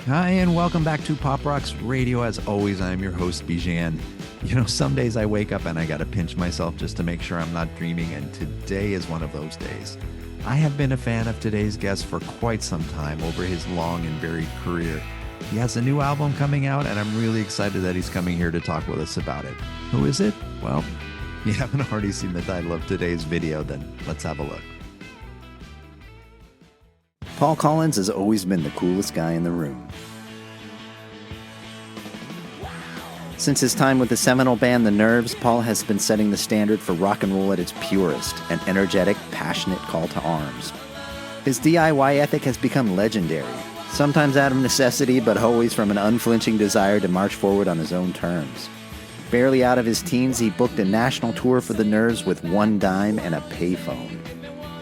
Hi, and welcome back to Pop Rocks Radio. As always, I'm your host, Bijan. You know, some days I wake up and I got to pinch myself just to make sure I'm not dreaming, and today is one of those days. I have been a fan of today's guest for quite some time over his long and varied career. He has a new album coming out, and I'm really excited that he's coming here to talk with us about it. Who is it? Well, if you haven't already seen the title of today's video, then let's have a look. Paul Collins has always been the coolest guy in the room. Since his time with the seminal band The Nerves, Paul has been setting the standard for rock and roll at its purest, an energetic, passionate call to arms. His DIY ethic has become legendary, sometimes out of necessity, but always from an unflinching desire to march forward on his own terms. Barely out of his teens, he booked a national tour for The Nerves with one dime and a payphone.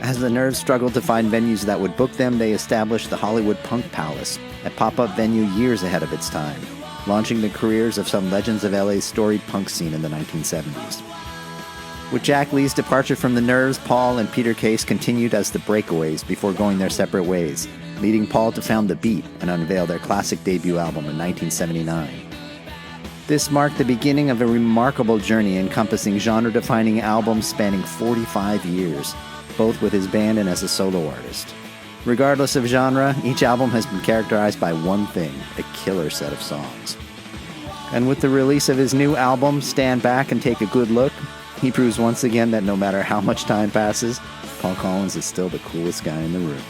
As The Nerves struggled to find venues that would book them, they established the Hollywood Punk Palace, a pop-up venue years ahead of its time, launching the careers of some legends of LA's storied punk scene in the 1970s. With Jack Lee's departure from The Nerves, Paul and Peter Case continued as the Breakaways before going their separate ways, leading Paul to found The Beat and unveil their classic debut album in 1979. This marked the beginning of a remarkable journey encompassing genre-defining albums spanning 45 years, both with his band and as a solo artist. Regardless of genre, each album has been characterized by one thing: a killer set of songs. And with the release of his new album, Stand Back and Take a Good Look, he proves once again that no matter how much time passes, Paul Collins is still the coolest guy in the room.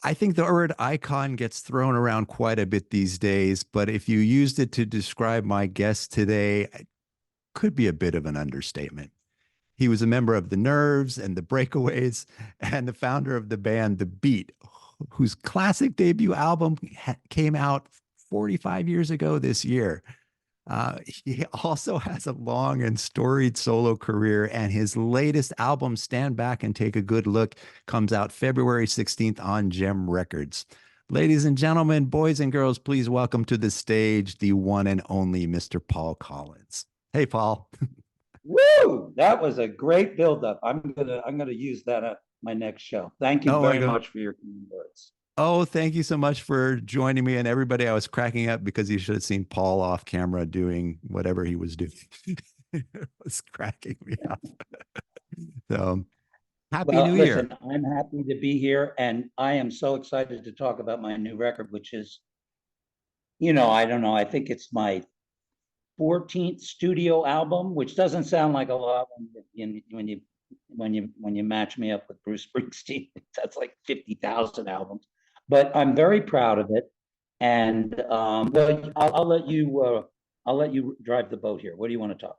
I think the word icon gets thrown around quite a bit these days, but if you used it to describe my guest today, it could be a bit of an understatement. He was a member of The Nerves and the Breakaways and the founder of the band The Beat, whose classic debut album came out 45 years ago this year. He also has a long and storied solo career, and his latest album, Stand Back and Take a Good Look, comes out February 16th on Jem Records. Ladies and gentlemen, boys and girls, please welcome to the stage the one and only Mr. Paul Collins. Hey, Paul. Woo! That was a great buildup. I'm gonna use that at my next show. Thank you very much for your words. Oh, thank you so much for joining me. And everybody, I was cracking up because you should have seen Paul off camera doing whatever he was doing. It was cracking me up. So, happy New Year. I'm happy to be here, and I am so excited to talk about my new record, which is, I don't know, I think it's my 14th studio album, which doesn't sound like a lot when you match me up with Bruce Springsteen. That's like 50,000 albums. But I'm very proud of it, and I'll let you drive the boat here. What do you want to talk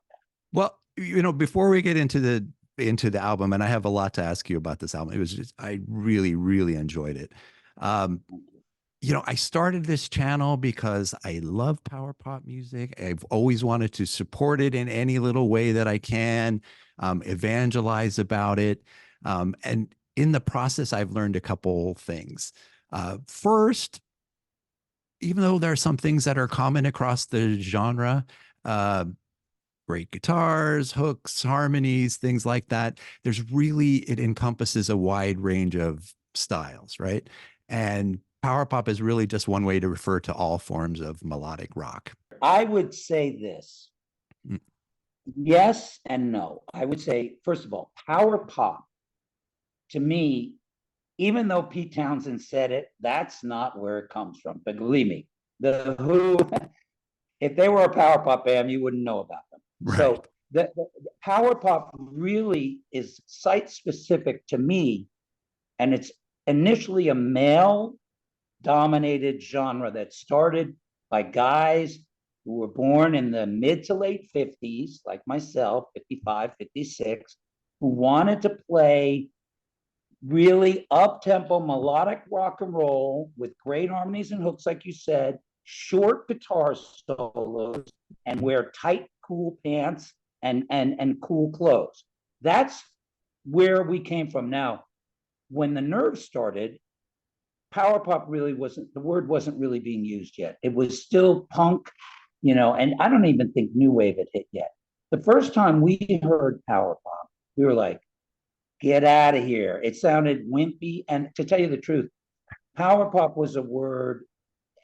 about? Well, before we get into the album, and I have a lot to ask you about this album. It was just, I really, really enjoyed it. I started this channel because I love power pop music. I've always wanted to support it in any little way that I can, evangelize about it, and in the process, I've learned a couple things. First, even though there are some things that are common across the genre, great guitars, hooks, harmonies, things like that, it encompasses a wide range of styles, right? And power pop is really just one way to refer to all forms of melodic rock. I would say this. Yes and no. I would say, first of all, power pop, to me, even though Pete Townsend said it, that's not where it comes from. But believe me, the Who, if they were a power pop band, you wouldn't know about them. Right. So the power pop really is site specific to me, and it's initially a male dominated genre that started by guys who were born in the mid to late 50s, like myself, 55, 56, who wanted to play really up-tempo melodic rock and roll with great harmonies and hooks, like you said, short guitar solos, and wear tight, cool pants and cool clothes. That's where we came from. Now, when the Nerves started, power pop really wasn't, the word wasn't really being used yet. It was still punk, and I don't even think new wave had hit yet. The first time we heard power pop we were like, get out of here. It sounded wimpy. And to tell you the truth, power pop was a word,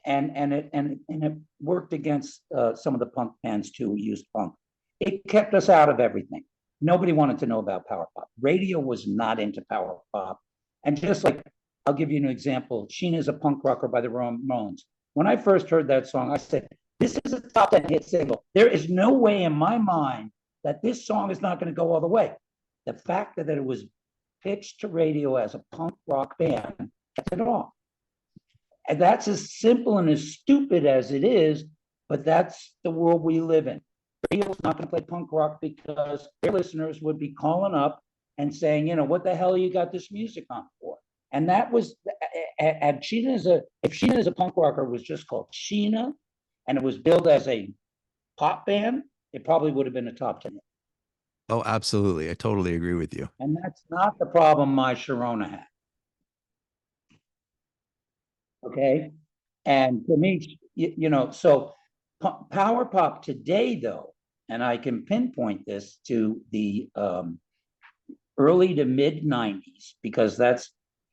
and it worked against some of the punk bands too who used punk. It kept us out of everything. Nobody wanted to know about power pop. Radio was not into power pop. And just like, I'll give you an example. Sheena's a Punk Rocker by the Ramones. When I first heard that song, I said, this is a top 10 hit single. There is no way in my mind that this song is not going to go all the way. The fact that it was pitched to radio as a punk rock band, that's it all. And that's as simple and as stupid as it is, but that's the world we live in. Radio's not going to play punk rock because their listeners would be calling up and saying, you know, what the hell you got this music on for? And that was, if Sheena is a punk rocker was just called Sheena, and it was billed as a pop band, it probably would have been a top 10. Oh, absolutely. I totally agree with you. And that's not the problem my Sharona had. Okay. And for me, you know, so power pop today, though, and I can pinpoint this to the early to mid 90s, because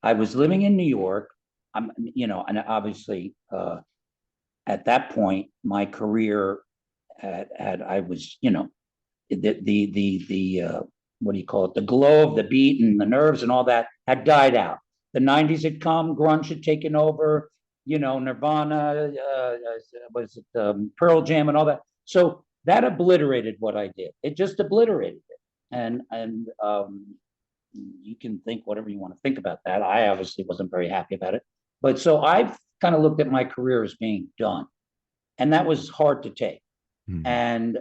I was living in New York. You know, and obviously at that point, my career I was, you know, the what do you call it? The glow of the beat and the nerves and all that had died out. The 90s had come, grunge had taken over, you know, Nirvana, was it Pearl Jam and all that. So that obliterated what I did. It just obliterated it. And you can think whatever you want to think about that. I obviously wasn't very happy about it. But so I've kind of looked at my career as being done. And that was hard to take. Mm-hmm. And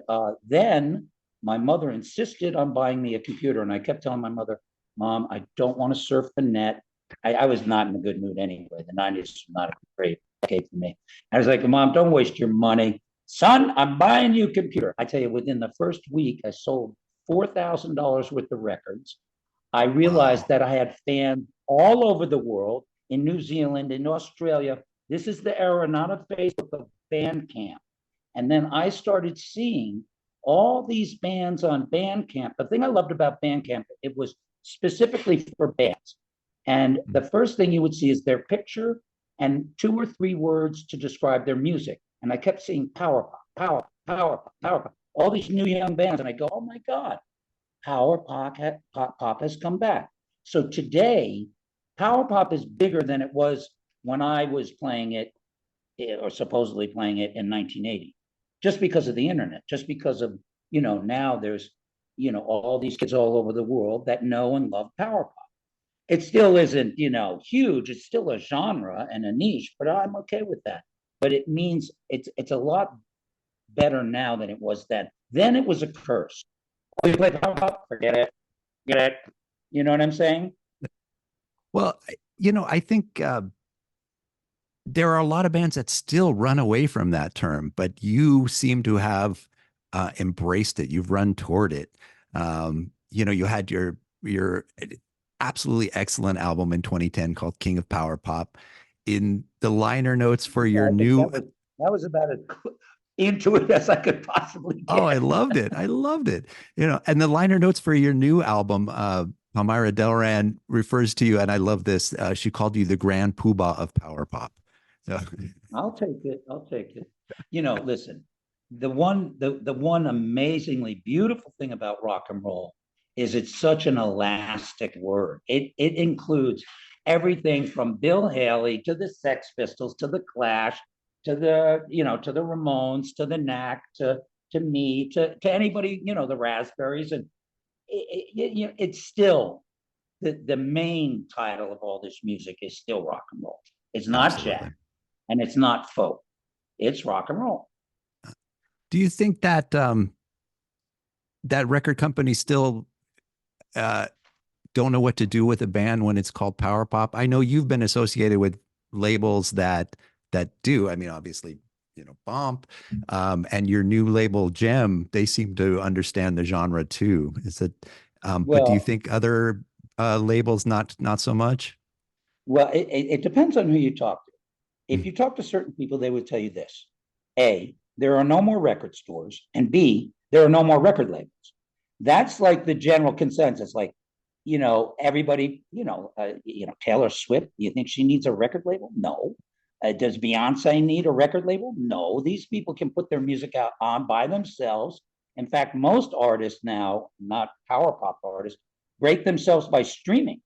then my mother insisted on buying me a computer. And I kept telling my mother, Mom, I don't want to surf the net. I was not in a good mood anyway. The 90s was not a great decade for me. I was like, Mom, don't waste your money. Son, I'm buying you a computer. I tell you, within the first week, I sold $4,000 worth of records. I realized that I had fans all over the world, in New Zealand, in Australia. This is the era, not of Facebook, of Bandcamp. And then I started seeing all these bands on Bandcamp. The thing I loved about Bandcamp, it was specifically for bands. And the first thing you would see is their picture and 2 or 3 words to describe their music. And I kept seeing power pop, power pop, power pop, all these new young bands. And I go, oh my God, power pop has come back. So today, power pop is bigger than it was when I was playing it, or supposedly playing it, in 1980, just because of the internet, just because of, you know, now there's, you know, all these kids all over the world that know and love power pop. It still isn't, you know, huge. It's still a genre and a niche, but I'm okay with that. But it means it's a lot better now than it was then. Then it was a curse. Oh, you play power pop? Forget it. Get it. You know what I'm saying? Well, you know, I think there are a lot of bands that still run away from that term, but you seem to have embraced it. You've run toward it. You know, you had your absolutely excellent album in 2010 called King of Power Pop. In the liner notes for your new... That was about as into it as I could possibly get. Oh, I loved it. I loved it. You know, and the liner notes for your new album, Palmyra Delran refers to you, and I love this. She called you the grand poobah of power pop. So. I'll take it. I'll take it. You know, listen, the one amazingly beautiful thing about rock and roll is it's such an elastic word. It includes everything from Bill Haley to the Sex Pistols to the Clash to the, you know, to the Ramones to the Knack to me to anybody, you know, the Raspberries, and you know, it's still the main title of all this music is still rock and roll. It's not jazz, and it's not folk. It's rock and roll. Do you think that that record company still don't know what to do with a band when it's called power pop? I know you've been associated with labels that do. I mean, obviously, you know, Bump, and your new label Jem, they seem to understand the genre too. Is it? But do you think other labels not so much? Well, it depends on who you talk to. If you talk to certain people, they would tell you this: A, there are no more record stores, and B, there are no more record labels. That's like the general consensus. Like, everybody, Taylor Swift, you think she needs a record label? No. Does Beyonce need a record label? No. These people can put their music out on by themselves. In fact, most artists now, not power pop artists, break themselves by streaming.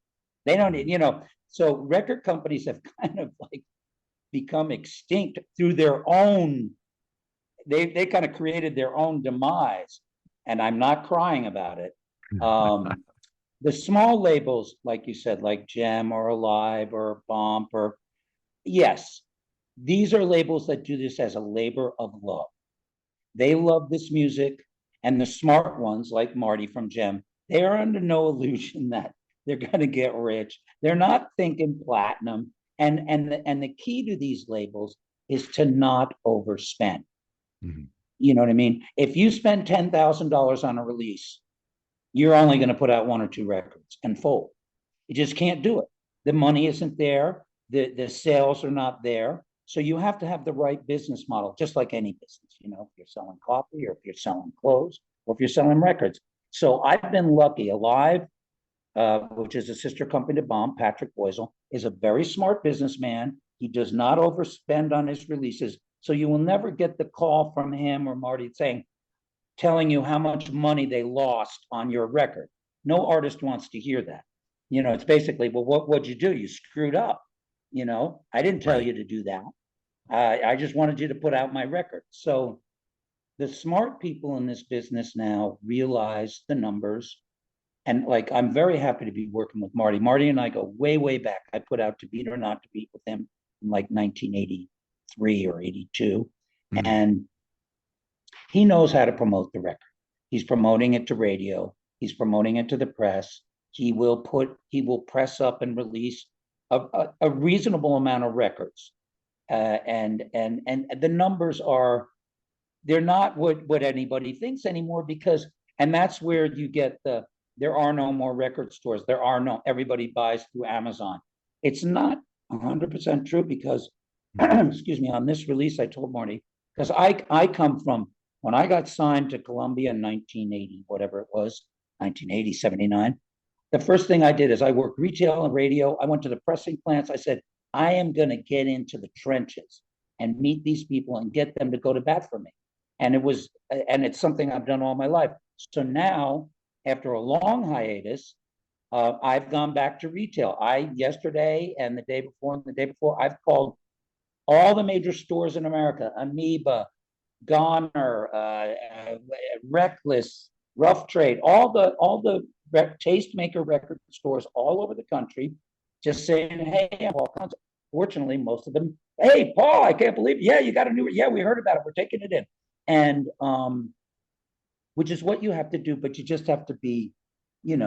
They don't, so record companies have kind of like become extinct through their own, they kind of created their own demise. And I'm not crying about it. The small labels, like you said, like Gem or Alive or Bomp, or yes, these are labels that do this as a labor of love. They love this music, and the smart ones, like Marty from Gem, they are under no illusion that they're going to get rich. They're not thinking platinum, and the key to these labels is to not overspend. Mm-hmm. You know what I mean? If you spend $10,000 on a release, you're only going to put out one or two records and fold. You just can't do it. The money isn't there. The sales are not there. So you have to have the right business model, just like any business, if you're selling coffee or if you're selling clothes or if you're selling records. So I've been lucky. Alive, which is a sister company to Bomb, Patrick Boisel, is a very smart businessman. He does not overspend on his releases. So you will never get the call from him or Marty telling you how much money they lost on your record. No artist wants to hear that. It's basically, well, what'd you do? You screwed up. I didn't tell you to do that. I just wanted you to put out my record. So the smart people in this business now realize the numbers. And like, I'm very happy to be working with Marty. Marty and I go way, way back. I put out To Beat or Not to Beat with him in like 1983 or 82. Mm-hmm. And he knows how to promote the record. He's promoting it to radio. He's promoting it to the press. He will press up and release a reasonable amount of records. And the numbers they're not what anybody thinks anymore, and that's where you get there are no more record stores. Everybody buys through Amazon. It's not 100% true because, excuse me, on this release, I told Marty, because I come from, when I got signed to Columbia in 1980, whatever it was, 1980, 79, the first thing I did is I worked retail and radio. I went to the pressing plants. I said, I am going to get into the trenches and meet these people and get them to go to bat for me. And it's something I've done all my life. So now, after a long hiatus, I've gone back to retail. Yesterday and the day before, I've called all the major stores in America, Amoeba, Goner, Reckless, Rough Trade, all the tastemaker record stores all over the country, just saying, hey, Paul, fortunately, most of them, hey, Paul, I can't believe it. Yeah, you got a new, yeah, we heard about it. We're taking it in. And which is what you have to do, but you just have to be, you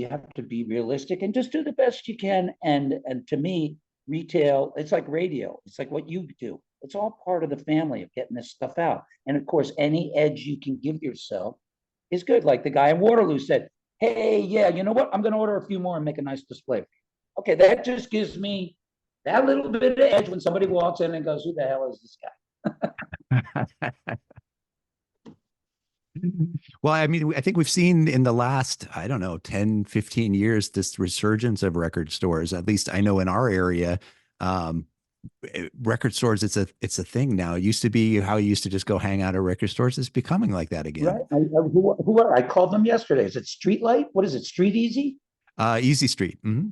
have to be realistic and just do the best you can. And to me, retail, it's like radio. It's like what you do. It's all part of the family of getting this stuff out. And of course, any edge you can give yourself is good. Like the guy in Waterloo said, hey, yeah, you know what? I'm going to order a few more and make a nice display for you. Okay, that just gives me that little bit of edge when somebody walks in and goes, who the hell is this guy? Well, I mean, I think we've seen in the last, 10, 15 years, this resurgence of record stores. At least I know in our area, record stores, it's a thing now. It used to be how you used to just go hang out at record stores. It's becoming like that again. Right. I called them yesterday. Is it Streetlight? What is it? Street Easy? Easy Street. Mm-hmm.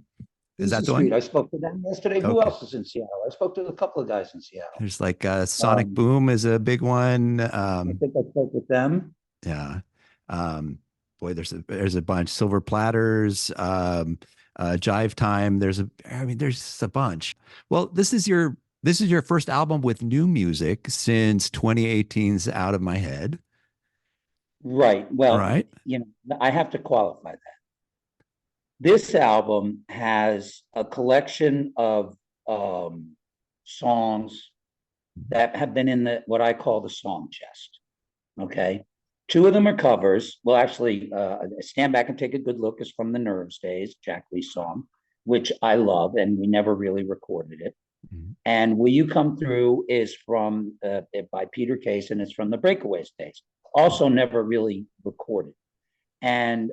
Is that the one? I spoke to them yesterday. Okay. Who else is in Seattle? I spoke to a couple of guys in Seattle. There's like Sonic Boom is a big one. I think I spoke with them. Yeah. Boy, there's a bunch. Silver Platters, Jive Time. There's a bunch. Well, this is your first album with new music since 2018's Out of My Head. Right. Well, right. I have to qualify that. This album has a collection of songs that have been in what I call the song chest. Okay. 2 of them are covers. Well, actually, Stand Back and Take a Good Look is from the Nerves days, Jack Lee's song, which I love, and we never really recorded it. Mm-hmm. And Will You Come Through is from by Peter Case, and it's from the Breakaways days, also never really recorded. And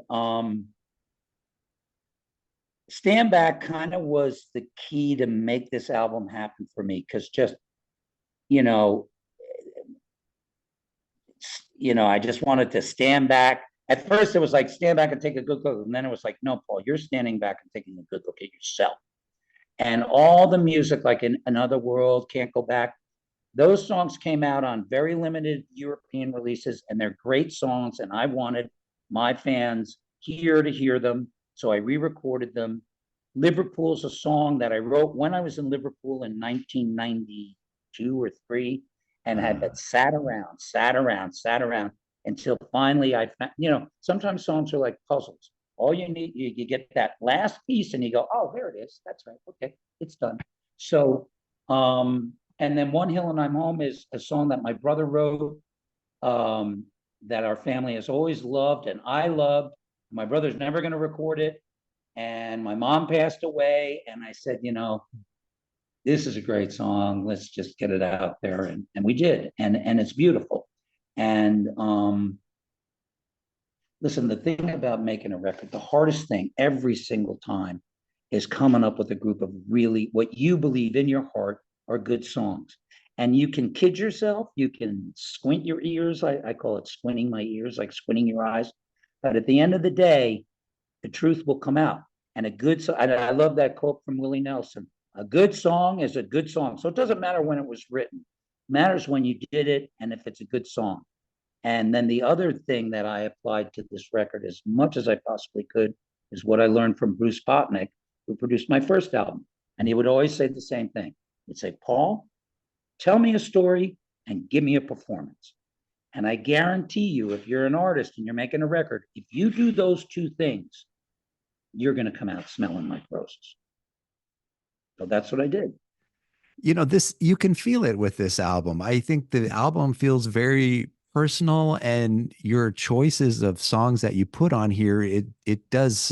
Stand Back kind of was the key to make this album happen for me, because just, you know, I just wanted to stand back. At first, it was like, stand back and take a good look. And then it was like, no, Paul, you're standing back and taking a good look at yourself. And all the music, like in Another World, Can't Go Back, those songs came out on very limited European releases, and they're great songs. And I wanted my fans here to hear them. So I re-recorded them. Liverpool's a song that I wrote when I was in Liverpool in 1992 or 3, and had that sat around until finally I found, sometimes songs are like puzzles. All you need, you get that last piece and you go, oh, there it is. That's right. Okay, it's done. So, and then One Hill and I'm Home is a song that my brother wrote, that our family has always loved and I loved. My brother's never going to record it. And my mom passed away. And I said, this is a great song. Let's just get it out there. And we did. And it's beautiful. And listen, the thing about making a record, the hardest thing every single time is coming up with a group of really what you believe in your heart are good songs. And you can kid yourself, you can squint your ears. I call it squinting my ears, like squinting your eyes. But at the end of the day, the truth will come out. And a good song, I love that quote from Willie Nelson. A good song is a good song. So it doesn't matter when it was written. It matters when you did it and if it's a good song. And then the other thing that I applied to this record as much as I possibly could is what I learned from Bruce Botnick, who produced my first album. And he would always say the same thing. He'd say, Paul, tell me a story and give me a performance. And I guarantee you, if you're an artist and you're making a record, if you do those two things, you're going to come out smelling like roses. So that's what I did. You can feel it with this album. I think the album feels very personal, and your choices of songs that you put on here, it does.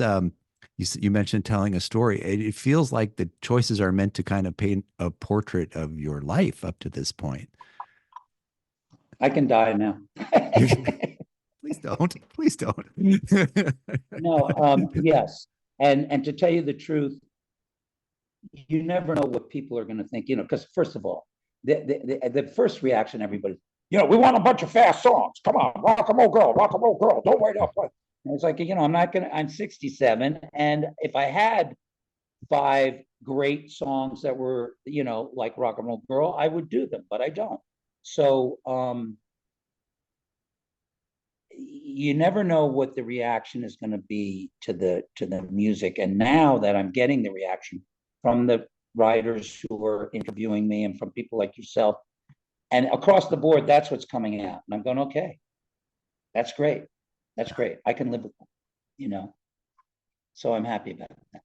You mentioned telling a story. It feels like the choices are meant to kind of paint a portrait of your life up to this point. I can die now. Please don't. Please don't. No. Yes. And to tell you the truth, you never know what people are going to think, because first of all, the first reaction, everybody, we want a bunch of fast songs. Come on, rock and roll girl, don't wait up. And it's like, I'm 67. And if I had 5 great songs that were, like Rock and Roll Girl, I would do them, but I don't. So, you never know what the reaction is going to be to the music. And now that I'm getting the reaction from the writers who are interviewing me and from people like yourself, and across the board, that's what's coming out. And I'm going, okay, that's great. That's great. I can live with that, so I'm happy about that.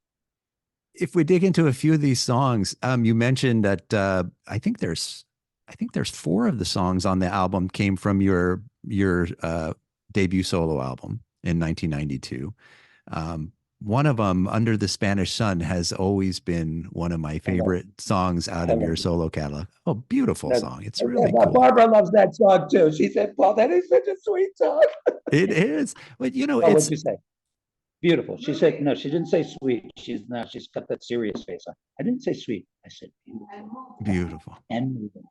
If we dig into a few of these songs, you mentioned that I think there's 4 of the songs on the album came from your debut solo album in 1992. One of them, Under the Spanish Sun, has always been one of my favorite songs out of your solo catalog. Oh, beautiful song. It's really cool. Barbara loves that song too. She said, Paul, that is such a sweet song. It is. But what did you say? Beautiful. She said, no, she didn't say sweet. She's got that serious face on. I didn't say sweet. I said beautiful. Beautiful. And moving.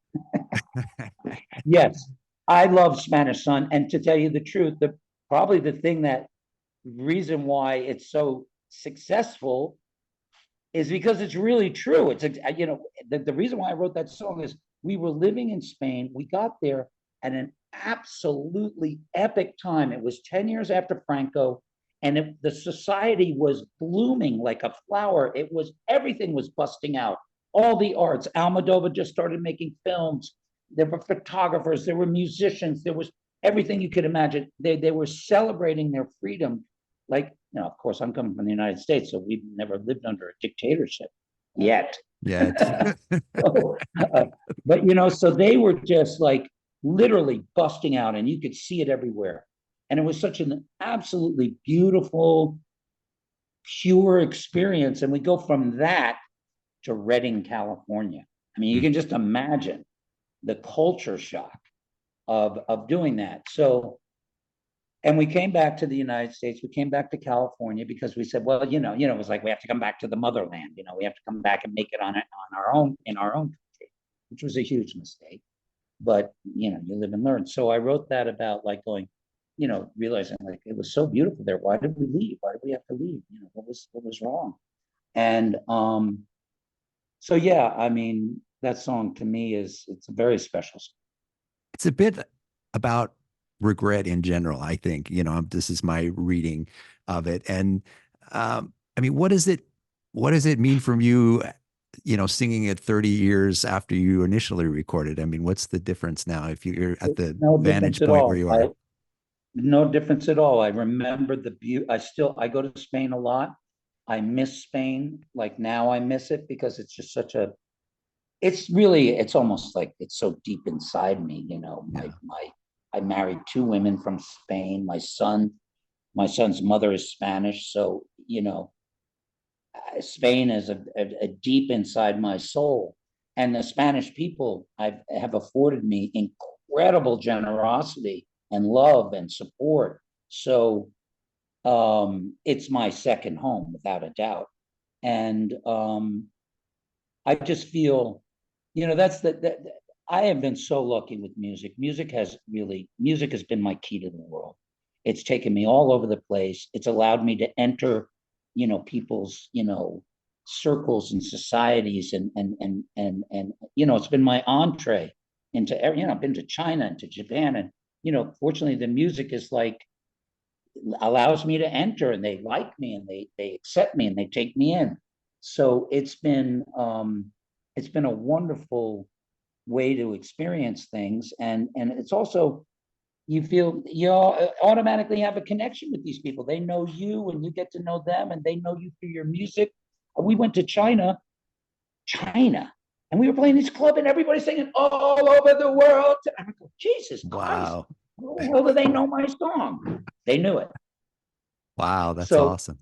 Yes. I love Spanish Sun. And to tell you the truth, probably the reason why it's so successful is because it's really true. It's, the reason why I wrote that song is we were living in Spain. We got there at an absolutely epic time. It was 10 years after Franco, and the society was blooming like a flower. Everything was busting out. All the arts. Almodovar just started making films. There were photographers, there were musicians, there was everything you could imagine. They were celebrating their freedom. Like, of course, I'm coming from the United States, so we've never lived under a dictatorship yet. But, so they were just like literally busting out, and you could see it everywhere. And it was such an absolutely beautiful, pure experience. And we go from that to Redding, California. I mean, you can just imagine the culture shock of doing that. So And we came back to the United States. We came back to California because we said, well, it was like we have to come back to the motherland. We have to come back and make it on our own in our own country, which was a huge mistake. But you live and learn. So I wrote that about like going, realizing like it was so beautiful there. Why did we leave? Why did we have to leave? What was wrong? And so yeah, I mean, that song to me it's a very special song. It's a bit about regret in general, I think. This is my reading of it. And I mean, what does it mean from you, singing it 30 years after you initially recorded? I mean, what's the difference now if you're at the vantage point where you are? No difference at all. I remember the beauty. I go to Spain a lot. I miss Spain. Like now I miss it because it's just it's almost like it's so deep inside me, I married two women from Spain. My son's mother is Spanish. So, Spain is a deep inside my soul. And the Spanish people have afforded me incredible generosity and love and support. So it's my second home without a doubt. And I just feel, that's I have been so lucky with music. Music has been my key to the world. It's taken me all over the place. It's allowed me to enter, people's, circles and societies and it's been my entree into, I've been to China and to Japan. And, fortunately the music is like, allows me to enter and they like me and they accept me and they take me in. So it's been a wonderful way to experience things. And it's also, you feel you automatically have a connection with these people. They know you and you get to know them and they know you through your music. We went to China, and we were playing this club and everybody's singing all over the world. I'm like, Jesus Christ. Wow. How the hell do they know my song? They knew it. Wow, that's awesome.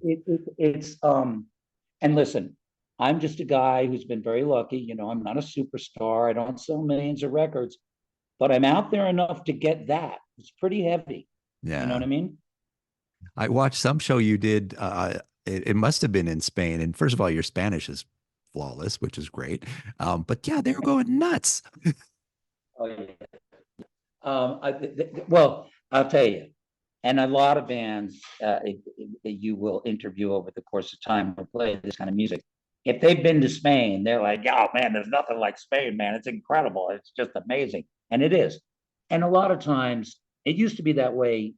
It's and listen, I'm just a guy who's been very lucky. I'm not a superstar. I don't sell millions of records, but I'm out there enough to get that. It's pretty heavy. Yeah. You know what I mean? I watched some show you did. It must have been in Spain. And first of all, your Spanish is flawless, which is great. But yeah, they were going nuts. Oh yeah. Well, I'll tell you, and a lot of bands you will interview over the course of time or play this kind of music. If they've been to Spain, they're like, oh man, there's nothing like Spain, man. It's incredible. It's just amazing. And it is. And a lot of times it used to be that way.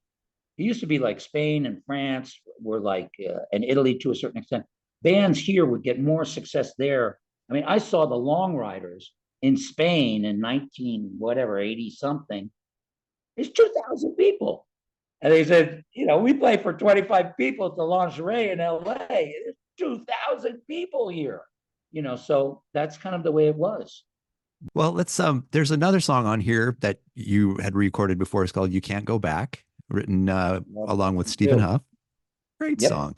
It used to be like Spain and France were like, and Italy to a certain extent. Bands here would get more success there. I mean, I saw the Long Riders in Spain in 80 something. It's 2,000 people. And they said, we play for 25 people at the Lingerie in LA. There's 2,000 people here. So that's kind of the way it was. Well, there's another song on here that you had recorded before. It's called You Can't Go Back, written along with Stephen Huff. Great song.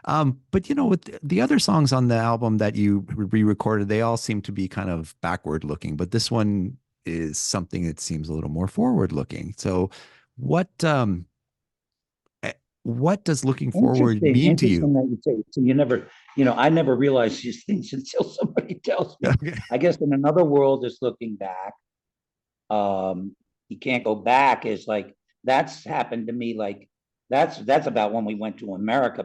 But with the other songs on the album that you re-recorded, they all seem to be kind of backward looking, but this one is something that seems a little more forward looking. So what does looking forward mean to you? That you say. So you never, I never realized these things until somebody tells me. Okay. I guess in another world is looking back. You can't go back is like, that's happened to me. Like that's about when we went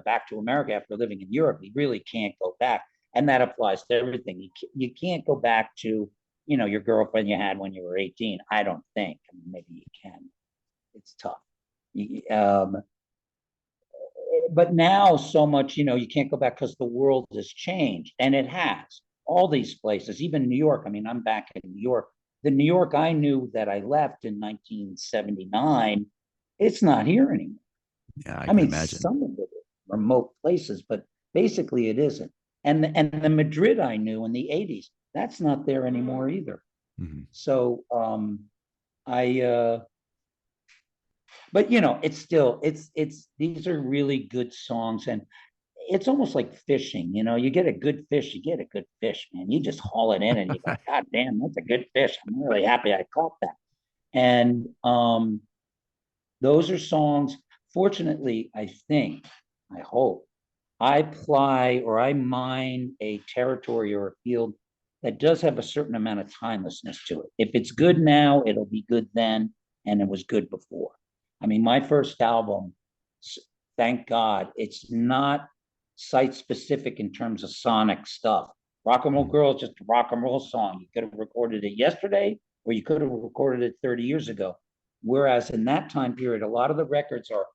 back to America after living in Europe. You really can't go back. And that applies to everything. You can't go back to, your girlfriend you had when you were 18. I don't think. I mean, maybe you can. It's tough. But now so much, you can't go back because the world has changed, and it has. All these places, even New York. I mean, I'm back in New York. The New York I knew that I left in 1979, it's not here anymore. Yeah, I can imagine. Some of it is remote places, but basically it isn't. And the Madrid I knew in the 80s, that's not there anymore either. Mm-hmm. So but it's still these are really good songs, and it's almost like fishing. You get a good fish, man. You just haul it in and you go, God damn, that's a good fish. I'm really happy I caught that. And those are songs. fortunately, I hope, I apply or I mine a territory or a field that does have a certain amount of timelessness to it. If it's good now, it'll be good then, and it was good before. I mean, my first album, thank God, it's not site specific in terms of sonic stuff. Rock and Roll Girl is just a rock and roll song. You could have recorded it yesterday, or you could have recorded it 30 years ago. Whereas in that time period, a lot of the records are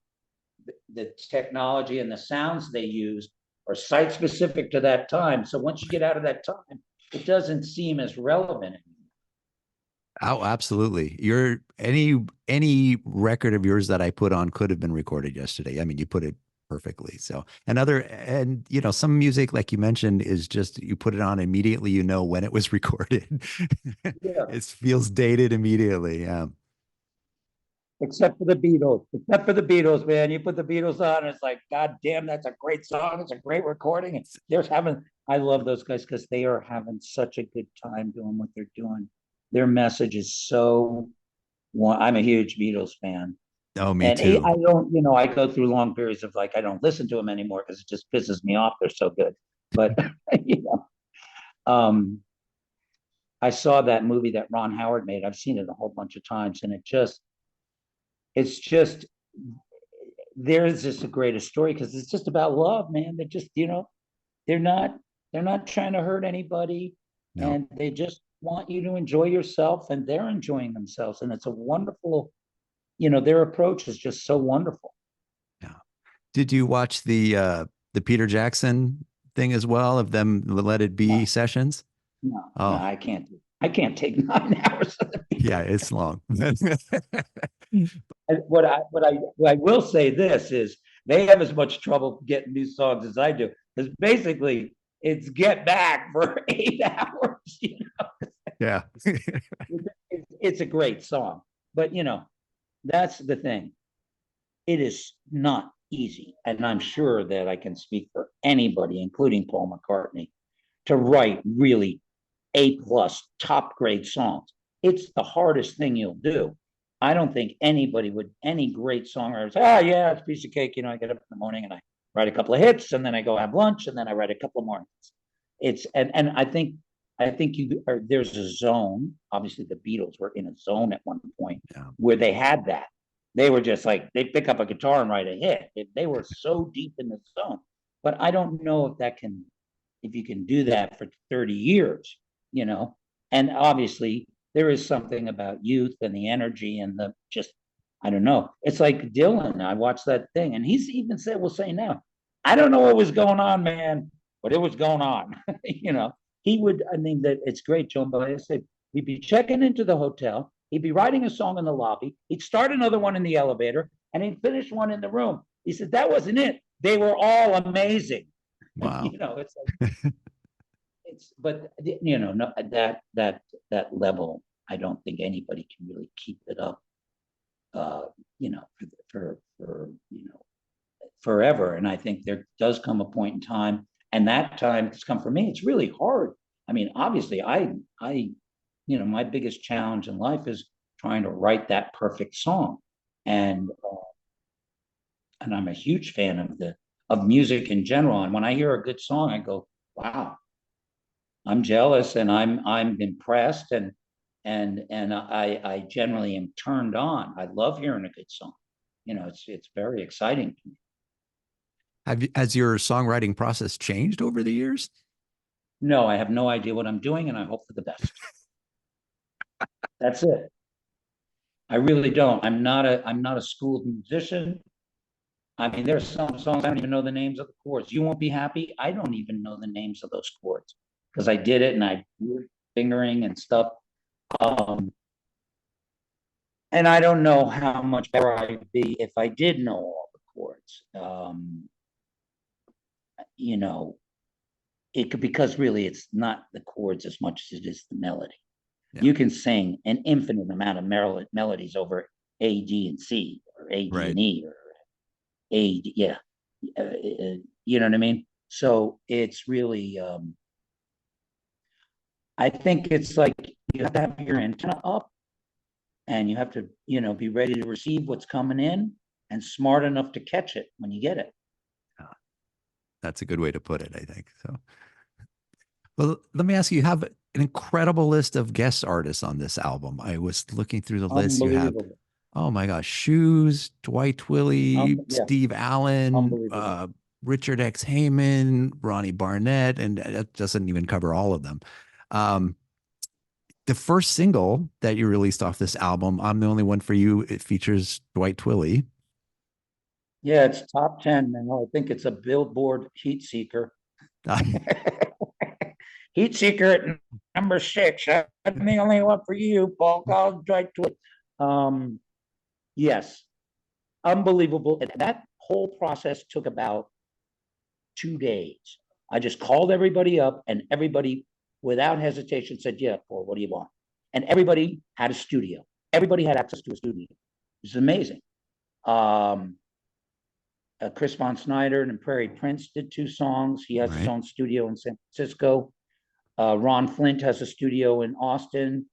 the technology and the sounds they use are site specific to that time. So once you get out of that time, it doesn't seem as relevant anymore. Oh, absolutely. Your any record of yours that I put on could have been recorded yesterday. I mean, you put it perfectly. So and you know, some music, like you mentioned, is just you put it on immediately, you know when it was recorded. Yeah. It feels dated immediately. Yeah. Except for the Beatles. Except for the Beatles, man. You put the Beatles on, and it's like, God damn, that's a great song. It's a great recording. I love those guys because they are having such a good time doing what they're doing. Their message is so, I'm a huge Beatles fan. Oh, me And too. I don't, I go through long periods of like, I don't listen to them anymore because it just pisses me off. They're so good. But, um, I saw that movie that Ron Howard made. I've seen it a whole bunch of times, and it's just there's just a greatest story because it's just about love, man. They're just, they're not trying to hurt anybody, No. and they just want you to enjoy yourself, and they're enjoying themselves, and it's a wonderful, their approach is just so wonderful. Yeah. Did you watch the Peter Jackson thing as well of them Let It Be No, sessions? no, Oh, I can't. I can't take 9 hours of the yeah, it's long. what I will say this is they have as much trouble getting new songs as I do because basically it's Get Back for 8 hours. Yeah. It's a great song, but that's the thing. It is not easy, and I'm sure that I can speak for anybody, including Paul McCartney, to write really A+ top grade songs. It's the hardest thing you'll do. I don't think any great songwriter say, oh yeah, it's a piece of cake. I get up in the morning and I write a couple of hits and then I go have lunch and then I write a couple of more hits. And I think there's a zone. Obviously, the Beatles were in a zone at one point where they had that. They were just like they pick up a guitar and write a hit. They were so deep in the zone. But I don't know if you can do that for 30 years, And obviously, there is something about youth and the energy and I don't know. It's like Dylan. I watched that thing, and he's even will say now, I don't know what was going on, man, but it was going on. He would, I mean, that it's great, Joan, but I said, we'd be checking into the hotel. He'd be writing a song in the lobby. He'd start another one in the elevator, and he'd finish one in the room. He said, that wasn't it. They were all amazing. Wow. It's like, but no, that level, I don't think anybody can really keep it up, for forever. And I think there does come a point in time, and that time has come for me. It's really hard. I mean, obviously, my biggest challenge in life is trying to write that perfect song, and I'm a huge fan of music in general. And when I hear a good song, I go, wow. I'm jealous and I'm impressed and I generally am turned on. I love hearing a good song. It's very exciting to me. Has your songwriting process changed over the years? No, I have no idea what I'm doing, and I hope for the best. That's it. I really don't. I'm not a schooled musician. I mean, there's some songs I don't even know the names of the chords. You Won't Be Happy. I don't even know the names of those chords because I did it and I fingering and stuff. And I don't know how much better I'd be if I did know all the chords. It could, because really it's not the chords as much as it is the melody. Yeah. You can sing an infinite amount of melodies over A, D, and C, or A, D, and E, or A, D, yeah. You know what I mean? So it's really, I think it's like you have to have your antenna up and you have to, be ready to receive what's coming in. and smart enough to catch it when you get it. That's a good way to put it, I think. So, well, let me ask you, you have an incredible list of guest artists on this album. I was looking through the list. You have, Unbelievable. oh my gosh, Shoes, Dwight Twilley, Yeah, Steve Allen, unbelievable. Richard X. Heyman, Ronnie Barnett, and that doesn't even cover all of them. Um, the first single that you released off this album, I'm the Only One for You, it features Dwight Twilley. Yeah, it's top 10, and I think it's a Billboard heat seeker. Heat seeker at number 6. I'm the only one for you, Paul. I'll try to it. Yes, unbelievable. And that whole process took about 2 days. I just called everybody up, and everybody, without hesitation, said, "Yeah, Paul, what do you want?" And everybody had a studio. Everybody had access to a studio. It was amazing. Chris Von Snyder and Prairie Prince did 2 songs. He has his own studio in San Francisco. Ron Flint has a studio in Austin.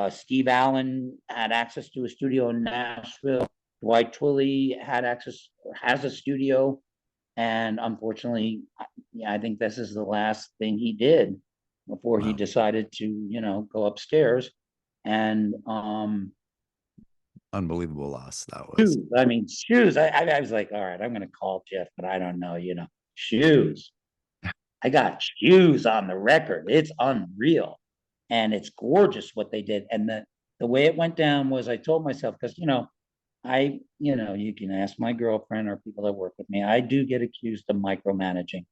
Steve Allen had access to a studio in Nashville. Dwight Twilley has a studio. And unfortunately, I think this is the last thing he did before he decided to, go upstairs. And unbelievable loss that was. Shoes. I was like, all right, I'm going to call Jeff, but I don't know, Shoes. I got Shoes on the record. It's unreal. And it's gorgeous what they did. And the way it went down was I told myself, because, you can ask my girlfriend or people that work with me, I do get accused of micromanaging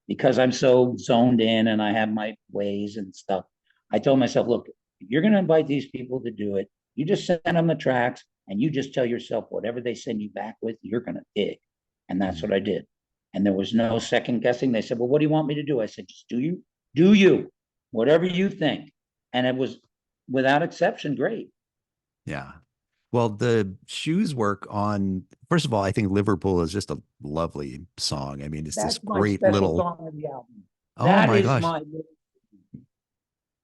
because I'm so zoned in and I have my ways and stuff. I told myself, look, if you're going to invite these people to do it, you just send them the tracks and you just tell yourself whatever they send you back with, you're going to dig. And that's what I did. And there was no second guessing. They said, well, what do you want me to do? I said, just do you, whatever you think. And it was without exception, great. Yeah. Well, the Shoes work on, first of all, I think Liverpool is just a lovely song. I mean, it's That's this great little song of the album. Oh that my is gosh. My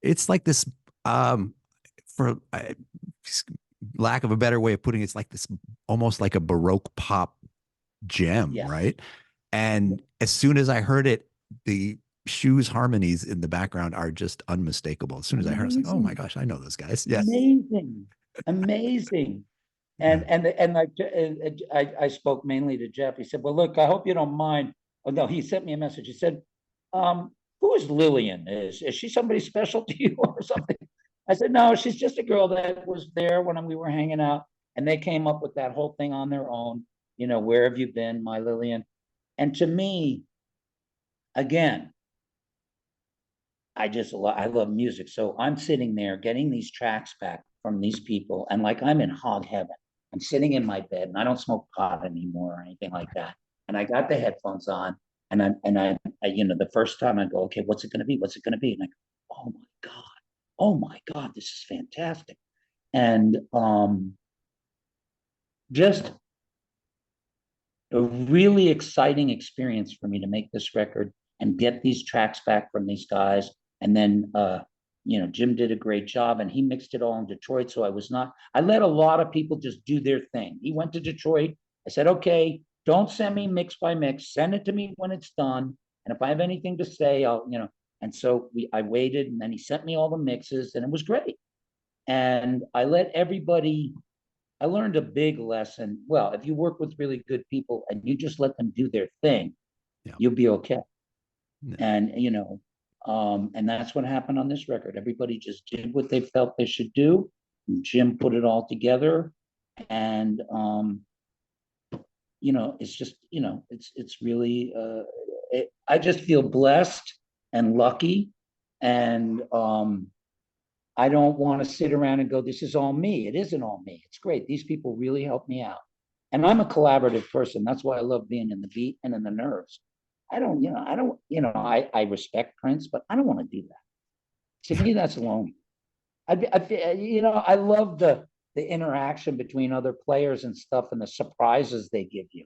it's like this for lack of a better way of putting it, it's like this almost like a Baroque pop gem, right? And as soon as I heard it, the Shoes harmonies in the background are just unmistakable. As soon as I heard it, I was like, oh my gosh, I know those guys. Yes. Amazing. And like I spoke mainly to Jeff. He said, well, look, I hope you don't mind. Oh no, he sent me a message. He said, who is Lillian? Is she somebody special to you or something? I said, no, she's just a girl that was there when we were hanging out. And they came up with that whole thing on their own. Where have you been, my Lillian? And to me, again, I love music. So I'm sitting there getting these tracks back from these people. And like, I'm in hog heaven. I'm sitting in my bed and I don't smoke pot anymore or anything like that. And I got the headphones on and I the first time I go, okay, what's it going to be? What's it going to be? And I go, oh my God, this is fantastic. And just a really exciting experience for me to make this record and get these tracks back from these guys. And then, Jim did a great job and he mixed it all in Detroit. So I let a lot of people just do their thing. He went to Detroit. I said, okay, don't send me mix by mix. Send it to me when it's done. And if I have anything to say, and so I waited and then he sent me all the mixes and it was great. And I learned a big lesson. Well, if you work with really good people and you just let them do their thing, you'll be okay. Yeah. And, and that's what happened on this record. Everybody just did what they felt they should do. Jim put it all together. And, it's just, it's really, I just feel blessed and lucky. And, I don't want to sit around and go, this is all me. It isn't all me. It's great. These people really helped me out. And I'm a collaborative person. That's why I love being in the beat and in the nerves. I respect Prince, but I don't want to do that. To me, that's lonely. I love the interaction between other players and stuff and the surprises they give you.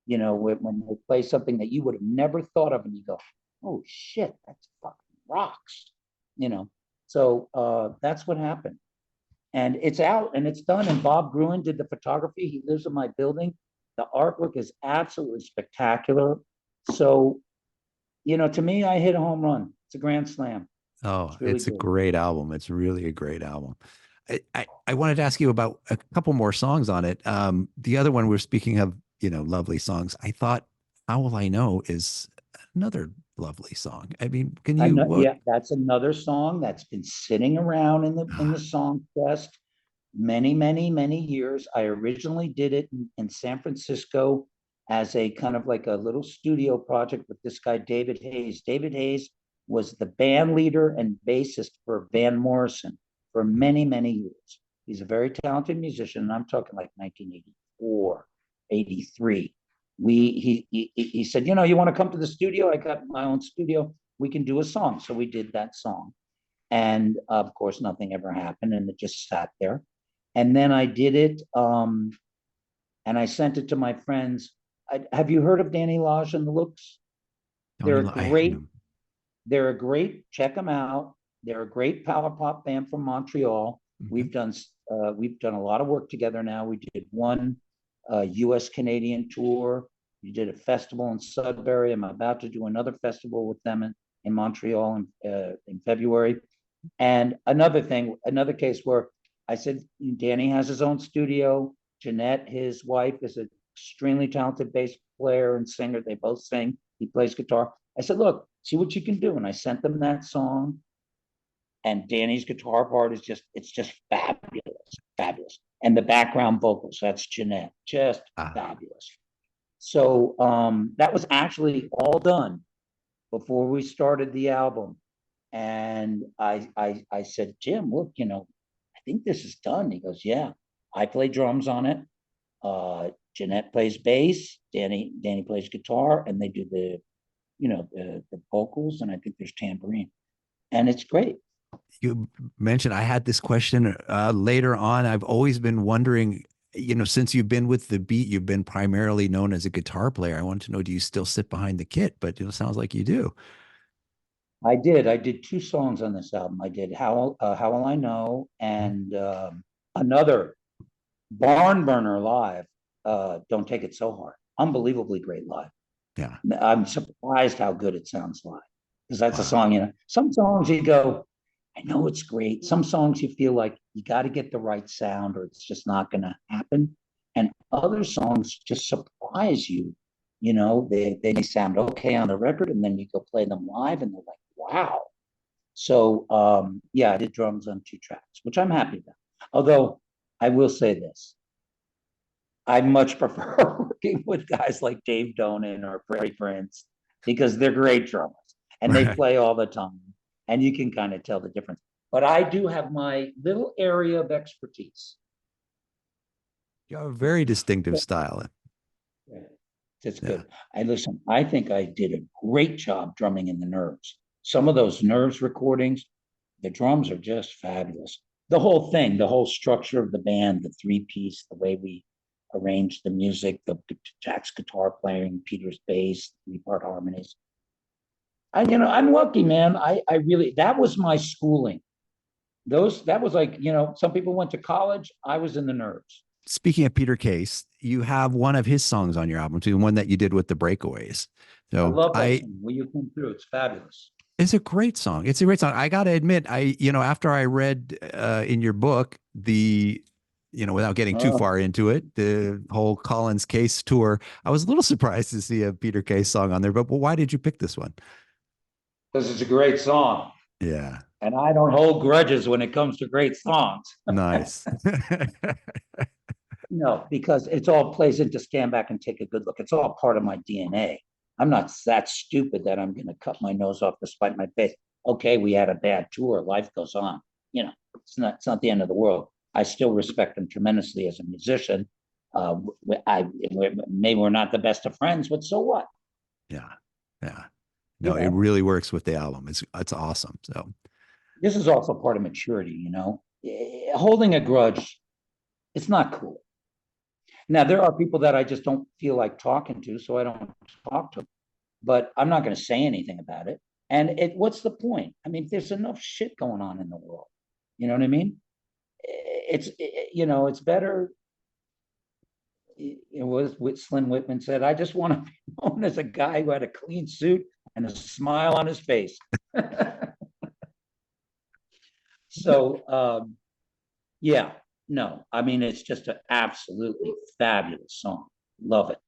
When they play something that you would have never thought of and you go, oh shit, that's fucking rocks. So that's what happened. And it's out and it's done. And Bob Gruen did the photography. He lives in my building. The artwork is absolutely spectacular. So, to me, I hit a home run. It's a grand slam. Oh, It's really it's a good. great album. It's really a great album. I wanted to ask you about a couple more songs on it. The other one we're speaking of, lovely songs. I thought How Will I Know is another lovely song. I mean, can I you know, what? yeah, that's another song that's been sitting around in the song chest many, many, many years. I originally did it in San Francisco as a kind of like a little studio project with this guy, David Hayes. David Hayes was the band leader and bassist for Van Morrison for many, many years. He's a very talented musician, and I'm talking like 1984, 83. He said, you want to come to the studio? I got my own studio. We can do a song. So we did that song. And of course, nothing ever happened, and it just sat there. And then I did it, and I sent it to my friends. Have you heard of Danny Lodge and the Looks? Tony, They're a great. They're a great. Check them out. They're a great power pop band from Montreal. We've done a lot of work together now. We did one U.S. Canadian tour. We did a festival in Sudbury. I'm about to do another festival with them in Montreal in February. And another case where I said, Danny has his own studio. Jeanette, his wife, is an extremely talented bass player and singer. They both sing. He plays guitar. I said, look, see what you can do. And I sent them that song. And Danny's guitar part it's just fabulous, fabulous. And the background vocals, that's Jeanette, just fabulous. So that was actually all done before we started the album. And I said, Jim, look, I think this is done. He goes, yeah, I play drums on it. Jeanette plays bass. Danny plays guitar, and they do the vocals, and I think there's tambourine, and it's great. You mentioned I had this question later on. I've always been wondering, since you've been with the Beat, you've been primarily known as a guitar player. I wanted to know, do you still sit behind the kit? But it sounds like you do. I did 2 songs on this album. I did How Will I Know, and another barn burner live. Don't Take It So Hard. Unbelievably great live. Yeah. I'm surprised how good it sounds live, because that's Wow. a song. Some songs you go, I know it's great. Some songs you feel like you got to get the right sound, or it's just not going to happen. And other songs just surprise you. They sound okay on the record, and then you go play them live, and they're like, wow. So yeah, I did drums on 2 tracks, which I'm happy about. Although I will say this, I much prefer working with guys like Dave Donen or Prairie, because they're great drummers and they play all the time, and you can kind of tell the difference. But I do have my little area of expertise. You have a very distinctive style. It's good. I think I did a great job drumming in the Nerves. Some of those Nerves recordings, the drums are just fabulous. The whole thing, the whole structure of the band, the 3-piece, the way we arranged the music, the Jack's guitar playing, Peter's bass, 3-part harmonies. I'm lucky, man. I really, that was my schooling. That was like, some people went to college. I was in the Nerves. Speaking of Peter Case, you have one of his songs on your album too, one that you did with the Breakaways. So I love that song. Will You Come Through? It's fabulous. It's a great song. It's a great song. I got to admit, after I read in your book, without getting too far into it, the whole Collins Case tour, I was a little surprised to see a Peter Case song on there, but why did you pick this one? Because it's a great song. Yeah. And I don't hold grudges when it comes to great songs. Nice. No, because it's all plays into Stand Back and Take a Good Look. It's all part of my DNA. I'm not that stupid that I'm going to cut my nose off to spite my face. Okay, we had a bad tour. Life goes on. It's not the end of the world. I still respect him tremendously as a musician. Maybe we're not the best of friends, but so what? Yeah. No, it really works with the album. It's awesome. So this is also part of maturity. Holding a grudge, it's not cool. Now, there are people that I just don't feel like talking to, so I don't talk to them. But I'm not going to say anything about it. And what's the point? I mean, there's enough shit going on in the world. You know what I mean? It's better. it was what Slim Whitman said, I just want to be known as a guy who had a clean suit and a smile on his face. So, yeah, no, I mean, it's just an absolutely fabulous song. Love it.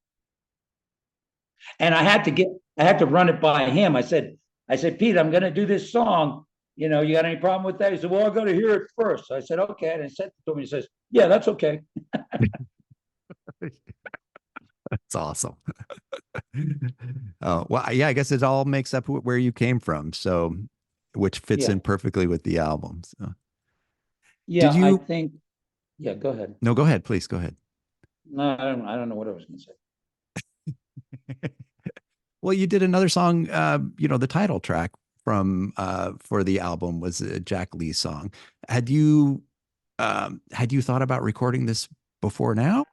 And I had to run it by him. I said, Pete, I'm going to do this song. You know, you got any problem with that? He said, well, I got to hear it first. I said, okay. And I said to him, he says, yeah, that's okay. That's awesome. Oh, well, yeah, I guess it all makes up where you came from. So, which fits Yeah. in perfectly with the album. So, Yeah, did you? I think, yeah, go ahead. No, go ahead, please. Go ahead. No, I don't know what I was going to say. Well, you did another song, the title track from for the album was a Jack Lee song. Had you thought about recording this before now?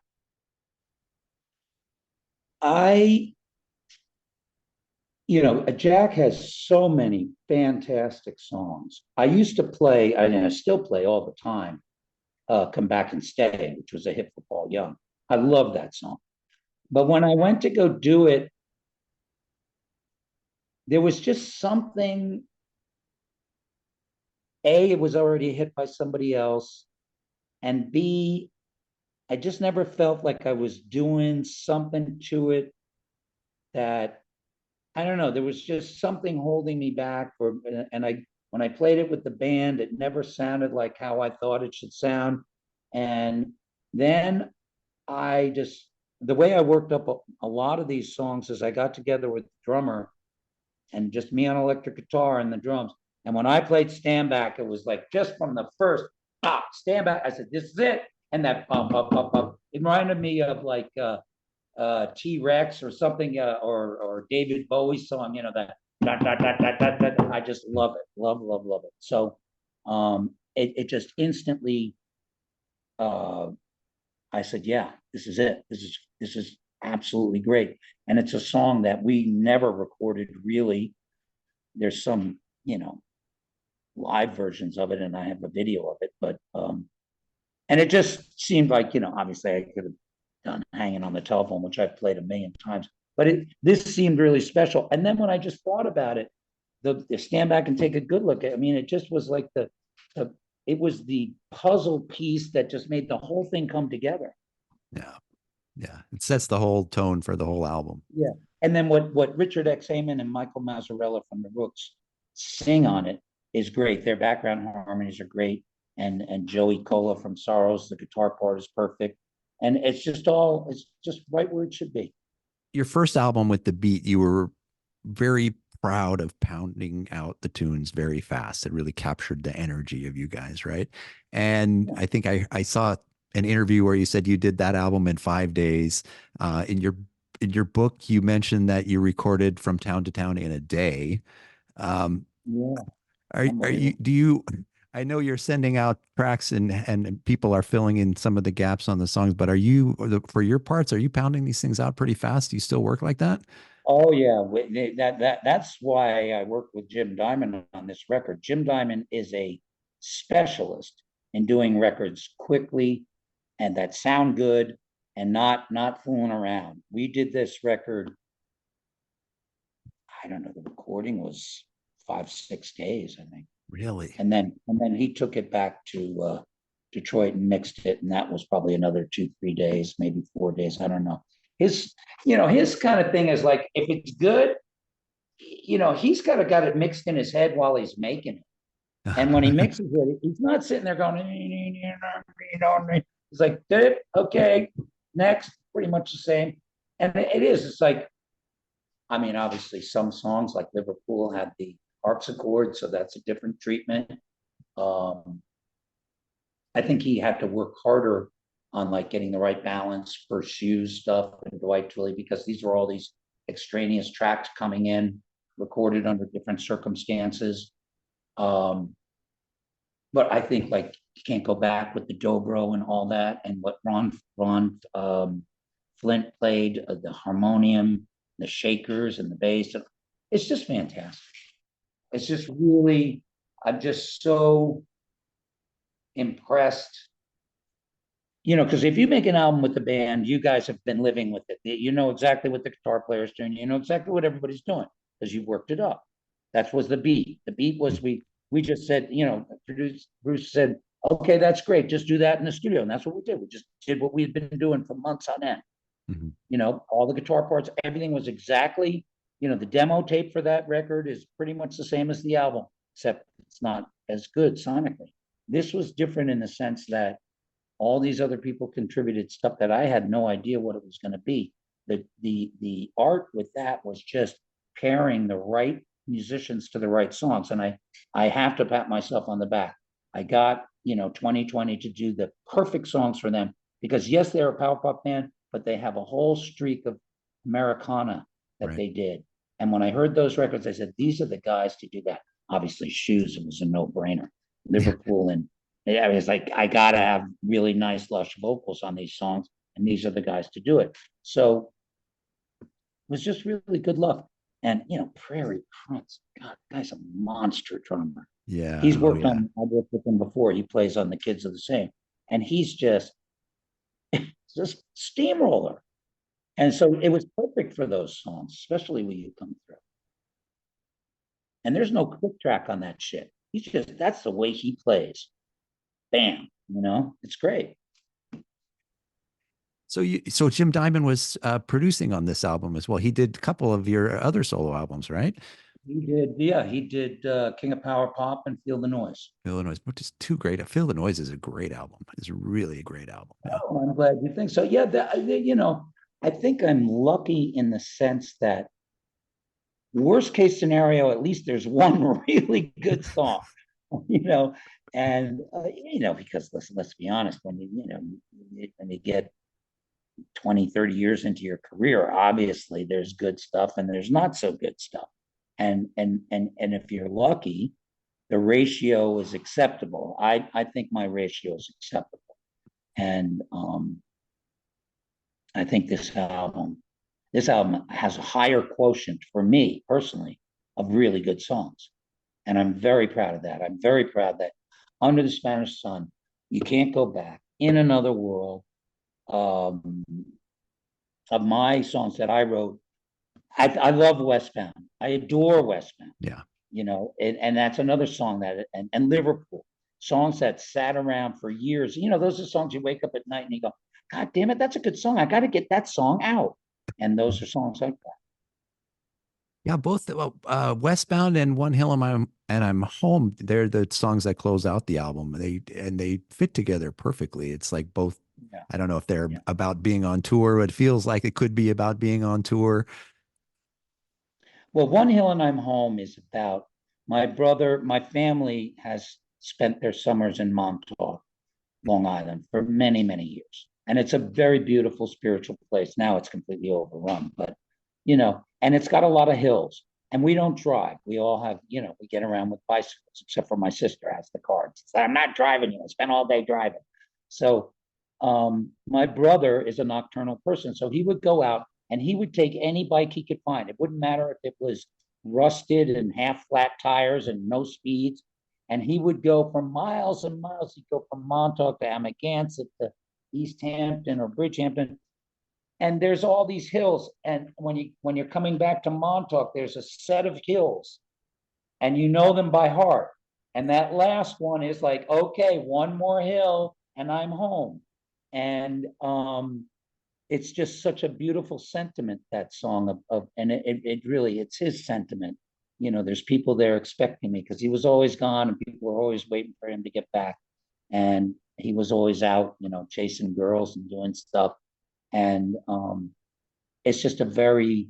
Jack has so many fantastic songs. I used to play, and I still play all the time, Come Back and Stay, which was a hit for Paul Young. I love that song. But when I went to go do it, there was just something. A, it was already hit by somebody else. And B, I just never felt like I was doing something to it that, I don't know, there was just something holding me back when I played it with the band, it never sounded like how I thought it should sound. And then the way I worked up a lot of these songs is I got together with the drummer and just me on electric guitar and the drums. And when I played Stand Back, it was like just from the first Stand Back, I said, this is it. And that bump, bump, bump, bump. It reminded me of like T-Rex or something, or David Bowie song, that I just love it. Love, love, love it. So it just instantly I said, yeah, this is it. This is absolutely great. And it's a song that we never recorded really. There's some, live versions of it, and I have a video of it, but and it just seemed like, obviously I could have done Hanging on the Telephone, which I've played a million times, but this seemed really special. And then when I just thought about it, the Stand Back and Take a Good Look, I mean, it just was like it was the puzzle piece that just made the whole thing come together. Yeah. Yeah. It sets the whole tone for the whole album. Yeah. And then what Richard X. Heyman and Michael Mazzarella from the Rooks sing on it is great. Their background harmonies are great. And Joey Cola from Sorrows, the guitar part is perfect. And it's just right where it should be. Your first album with the beat, you were very proud of pounding out the tunes very fast. It really captured the energy of you guys, right? And I think I saw an interview where you said you did that album in 5 days. In your book, you mentioned that you recorded from town to town in a day. Yeah. I know you're sending out tracks and people are filling in some of the gaps on the songs, but for your parts, are you pounding these things out pretty fast? Do you still work like that? Oh yeah, that's why I worked with Jim Diamond on this record. Jim Diamond is a specialist in doing records quickly and that sound good and not fooling around. We did this record, I don't know, the recording was 5-6 days, I think. Really? And then he took it back to Detroit and mixed it, and that was probably another 2-3 days, maybe 4 days. I don't know. His kind of thing is like, if it's good, he's got it mixed in his head while he's making it. And when he mixes it, he's not sitting there going, he's like, okay, next, pretty much the same. And it's like, I mean, obviously some songs like Liverpool have the harpsichord, so that's a different treatment. I think he had to work harder on like getting the right balance for Shoes stuff and Dwight Twilley, because these were all these extraneous tracks coming in, recorded under different circumstances. But I think like you can't go back with the dobro and all that, and what Ron Flint played, the harmonium, the shakers, and the bass. It's just fantastic. It's just really, I'm just so impressed. because if you make an album with the band, you guys have been living with it. You know exactly what the guitar player's doing. You know exactly what everybody's doing because you've worked it up. That was the beat. The beat was we just said, Bruce said, okay, that's great. Just do that in the studio. And that's what we did. We just did what we've been doing for months on end. All the guitar parts, everything was exactly, the demo tape for that record is pretty much the same as the album, except it's not as good sonically. This was different in the sense that all these other people contributed stuff that I had no idea what it was going to be. The art with that was just pairing the right musicians to the right songs. And I have to pat myself on the back. I got, 2020 to do the perfect songs for them because yes, they're a power pop band, but they have a whole streak of Americana that they did. And when I heard those records, I said, these are the guys to do that. Obviously, Shoes, it was a no-brainer. Liverpool and I was like, I gotta have really nice, lush vocals on these songs, and these are the guys to do it. So it was just really good luck. And Prairie Prince, God, the guy's a monster drummer. Yeah, he's worked on. I worked with him before. He plays on The Kids Are the Same, and he's just steamroller. And so it was perfect for those songs, especially when you come through. And there's no click track on that shit. That's the way he plays. Bam, it's great. So Jim Diamond was producing on this album as well. He did a couple of your other solo albums, right? He did, yeah. He did King of Power Pop and Feel the Noise. Feel the Noise, which is two great. Feel the Noise is a great album. It's really a great album. Oh, I'm glad you think so. Yeah, I think I'm lucky in the sense that worst case scenario, at least there's one really good song, and because let's be honest, when you get 20, 30 years into your career, obviously there's good stuff and there's not so good stuff. And if you're lucky, the ratio is acceptable. I think my ratio is acceptable. And I think this album has a higher quotient for me personally of really good songs. And I'm very proud of that. I'm very proud that Under the Spanish Sun, You Can't Go Back, In Another World, of my songs that I wrote. I love Westbound. I adore Westbound. Yeah. And that's another song and Liverpool, songs that sat around for years. Those are songs you wake up at night and you go, God damn it, that's a good song. I got to get that song out. And those are songs like that. Yeah, both Westbound and One Hill and I'm Home. They're the songs that close out the album. They fit together perfectly. It's like both. Yeah. I don't know if they're about being on tour, but it feels like it could be about being on tour. Well, One Hill and I'm Home is about my family has spent their summers in Montauk, Long Island for many, many years. And it's a very beautiful spiritual place. Now it's completely overrun, but and it's got a lot of hills and we don't drive. We all have, we get around with bicycles, except for my sister has the car. I'm not driving you. I spent all day driving. So my brother is a nocturnal person. So he would go out and he would take any bike he could find. It wouldn't matter if it was rusted and half flat tires and no speeds. And he would go for miles and miles. He'd go from Montauk to Amagansett to East Hampton or Bridgehampton. And there's all these hills. And when you're coming back to Montauk, there's a set of hills and you know them by heart. And that last one is like, okay, one more hill and I'm home. And it's just such a beautiful sentiment, that song and it really, it's his sentiment. There's people there expecting me because he was always gone and people were always waiting for him to get back. And he was always out, chasing girls and doing stuff. And it's just a very,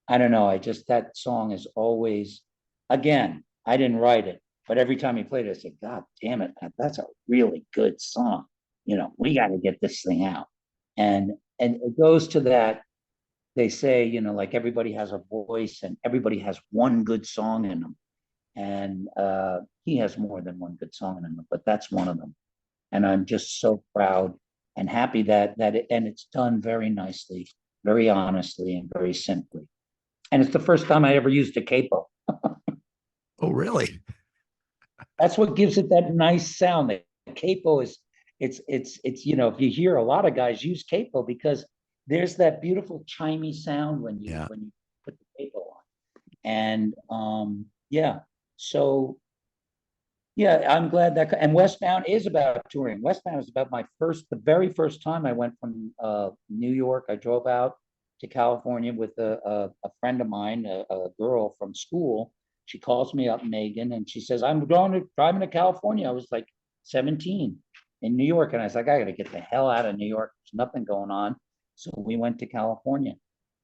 I don't know, that song is always, again, I didn't write it, but every time he played it, I said, God damn it, that's a really good song. We got to get this thing out. And it goes to that, they say, like everybody has a voice and everybody has one good song in them. And he has more than one good song in him, but that's one of them. And I'm just so proud and happy that it's done very nicely, very honestly, and very simply. And it's the first time I ever used a capo. Oh, really? That's what gives it that nice sound. The capo it's if you hear a lot of guys use capo because there's that beautiful chimey sound when you Yeah. put the capo on. And yeah, so yeah, I'm glad that. And Westbound is about touring. Westbound is about the very first time I went from New York. I drove out to California with a friend of mine, a girl from school. She calls me up, Megan, and she says, I'm driving to California. I was like 17 in New York. And I was like, I got to get the hell out of New York. There's nothing going on. So we went to California.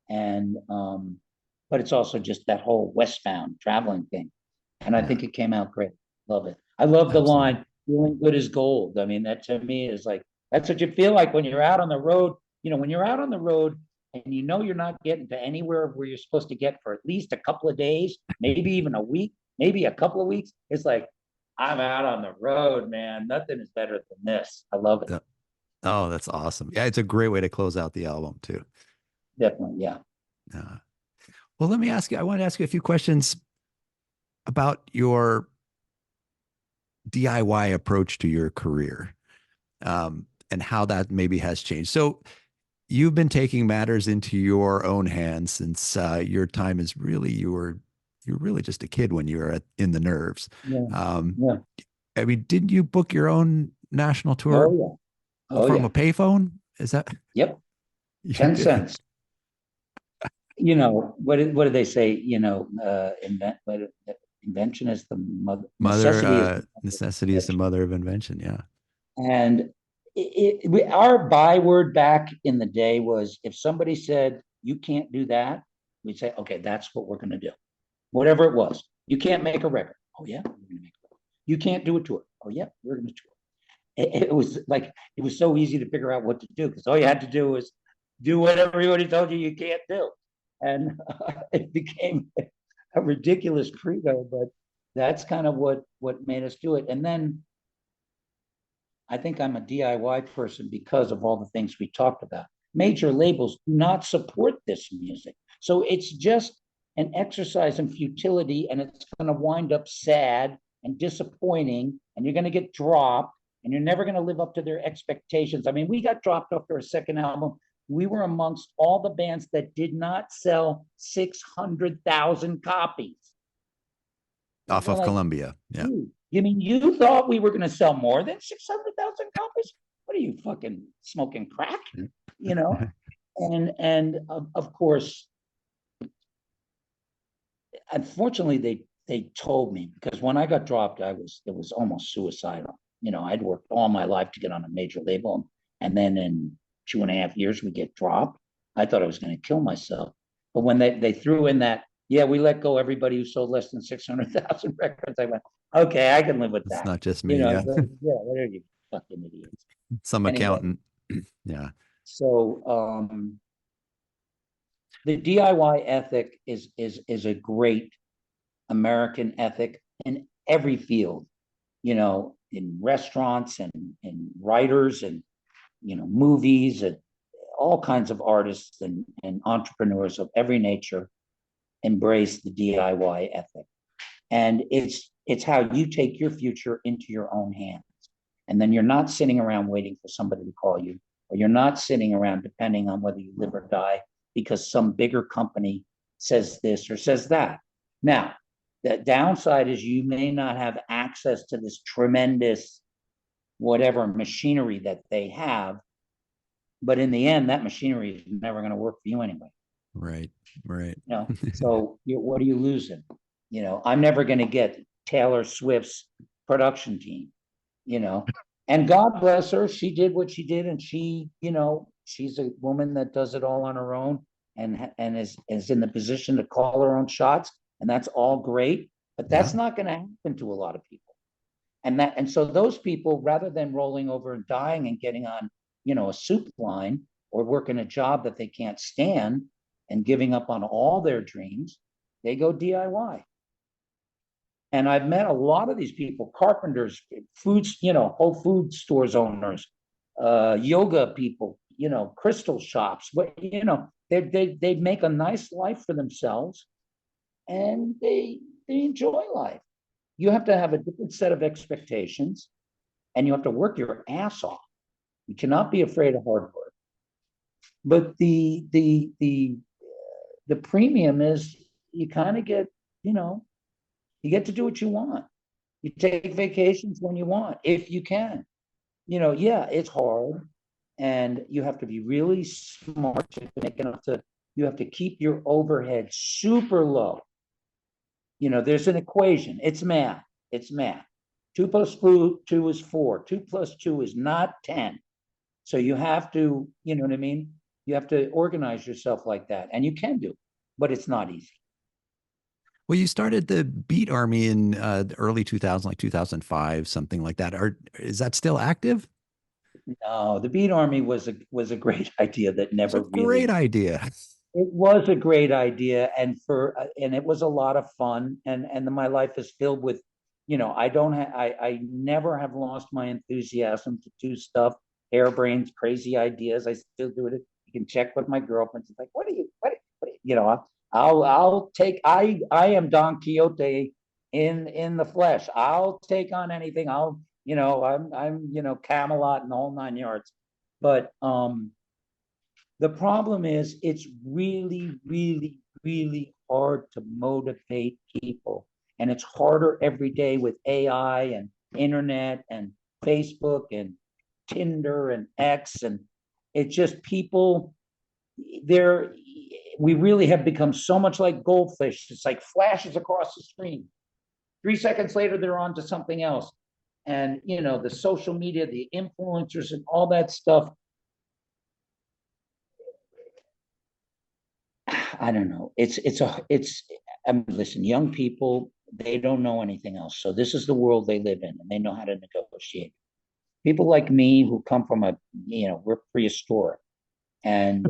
And, but it's also just that whole westbound traveling thing. And I think it came out great. Love it. I love the line, feeling good is gold. I mean, that to me is like, that's what you feel like when you're out on the road. When you're out on the road and you're not getting to anywhere where you're supposed to get for at least a couple of days, maybe even a week, maybe a couple of weeks. It's like, I'm out on the road, man. Nothing is better than this. I love it. Oh, that's awesome. Yeah, it's a great way to close out the album too. Definitely, yeah. Well, let me ask you, I want to ask you a few questions about your DIY approach to your career, and how that maybe has changed. So you've been taking matters into your own hands since your time is really, you're really just a kid when you were in the Nerves. Yeah. I mean, didn't you book your own national tour from a payphone? Is that? Yep. 10 cents. What did they say? Invention is the necessity is the mother of invention. Yeah. And our byword back in the day was, if somebody said you can't do that, we'd say, okay, that's what we're going to do. Whatever it was. You can't make a record. Oh yeah, we're going to make a record. You can't do a tour. Oh yeah, we're going to tour. It was like, it was so easy to figure out what to do, because all you had to do was do what everybody told you can't do. And it became a ridiculous credo, but that's kind of what made us do it. And then I think I'm a DIY person because of all the things we talked about. Major labels do not support this music. So it's just an exercise in futility, and it's going to wind up sad and disappointing, and you're going to get dropped, and you're never going to live up to their expectations. I mean, we got dropped after our second album. We were amongst all the bands that did not sell 600,000 copies. Off of Columbia. Yeah. You mean you thought we were going to sell more than 600,000 copies? What are you, fucking smoking crack? And of course, unfortunately, they told me, because when I got dropped, it was almost suicidal. I'd worked all my life to get on a major label, and then in 2.5 years we get dropped. I thought I was going to kill myself. But when they threw in that, yeah, we let go everybody who sold less than 600,000 records, I went, okay, I can live with that. It's not just me. Yeah. What are you fucking idiots? Some accountant. Yeah. So the DIY ethic is a great American ethic in every field, in restaurants and writers and, movies, and all kinds of artists and entrepreneurs of every nature embrace the DIY ethic. And it's how you take your future into your own hands. And then you're not sitting around waiting for somebody to call you, or you're not sitting around depending on whether you live or die because some bigger company says this or says that. Now, the downside is you may not have access to this tremendous whatever machinery that they have, but in the end, that machinery is never going to work for you anyway. Right. So what are you losing? I'm never going to get Taylor Swift's production team, and God bless her. She did what she did, and she, she's a woman that does it all on her own and is in the position to call her own shots. And that's all great, but that's not going to happen to a lot of people. And so those people, rather than rolling over and dying and getting on, a soup line or working a job that they can't stand and giving up on all their dreams, they go DIY. And I've met a lot of these people: carpenters, foods, whole food stores owners, yoga people, crystal shops. They make a nice life for themselves, and they enjoy life. You have to have a different set of expectations, and you have to work your ass off. You cannot be afraid of hard work. But the premium is you kind of get, you know, you get to do what you want. You take vacations when you want, if you can. You know, yeah, it's hard, and you have to be really smart to make enough to. You have to keep your overhead super low. You know, there's an equation. It's math. It's math. 2 + 2 is 4. 2 + 2 is not 10. So you have to, you know what I mean? You have to organize yourself like that, and you can do, but it's not easy. Well, you started the Beat Army in the early 2000, like 2005, something like that. Is that still active? No, the Beat Army was a great idea that It's a never great really. idea. It was a great idea, and it was a lot of fun, and my life is filled with, you know, I never have lost my enthusiasm to do stuff, harebrained, crazy ideas. I still do it. You can check with my girlfriend. She's like, you know, I'll take. I am Don Quixote in the flesh. I'll take on anything. You know, I'm you know, Camelot and the whole 9 yards. But the problem is it's really, really, really hard to motivate people. And it's harder every day with AI and internet and Facebook and Tinder and X. And it's just people, they're, we really have become so much like goldfish. It's like flashes across the screen. 3 seconds later, they're on to something else. And, you know, the social media, the influencers and all that stuff, I don't know. I mean, listen, young people, they don't know anything else. So this is the world they live in, and they know how to negotiate. People like me who come from you know, we're prehistoric, and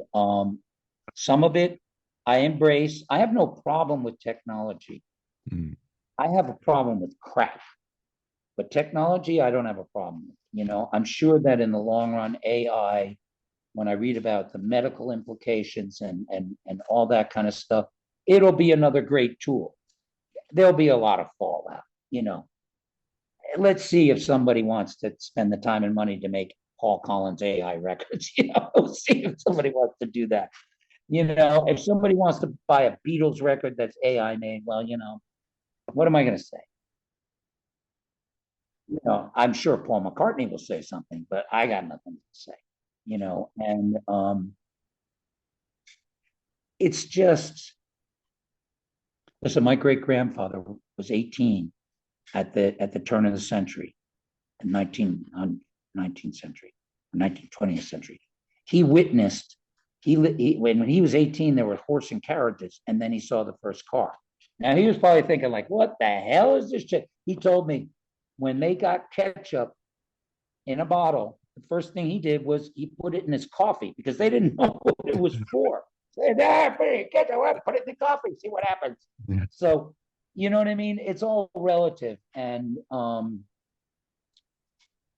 some of it I embrace. I have no problem with technology. Mm. I have a problem with crap, but technology, I don't have a problem with. You know, I'm sure that in the long run, AI, when I read about the medical implications and all that kind of stuff, it'll be another great tool. There'll be a lot of fallout, you know. Let's see if somebody wants to spend the time and money to make Paul Collins AI records. You know, we'll see if somebody wants to do that. You know, if somebody wants to buy a Beatles record that's AI made, well, you know, what am I going to say? You know, I'm sure Paul McCartney will say something, but I got nothing to say. You know, and it's just, listen, my great grandfather was 18 at the turn of the century, 19th century, 20th century. He witnessed, when he was 18, there were horse and carriages, and then he saw the first car. Now he was probably thinking, like, what the hell is this shit? He told me when they got ketchup in a bottle, the first thing he did was he put it in his coffee because they didn't know what it was for. Said, put it in the coffee, see what happens. Yeah. So, you know what I mean? It's all relative. And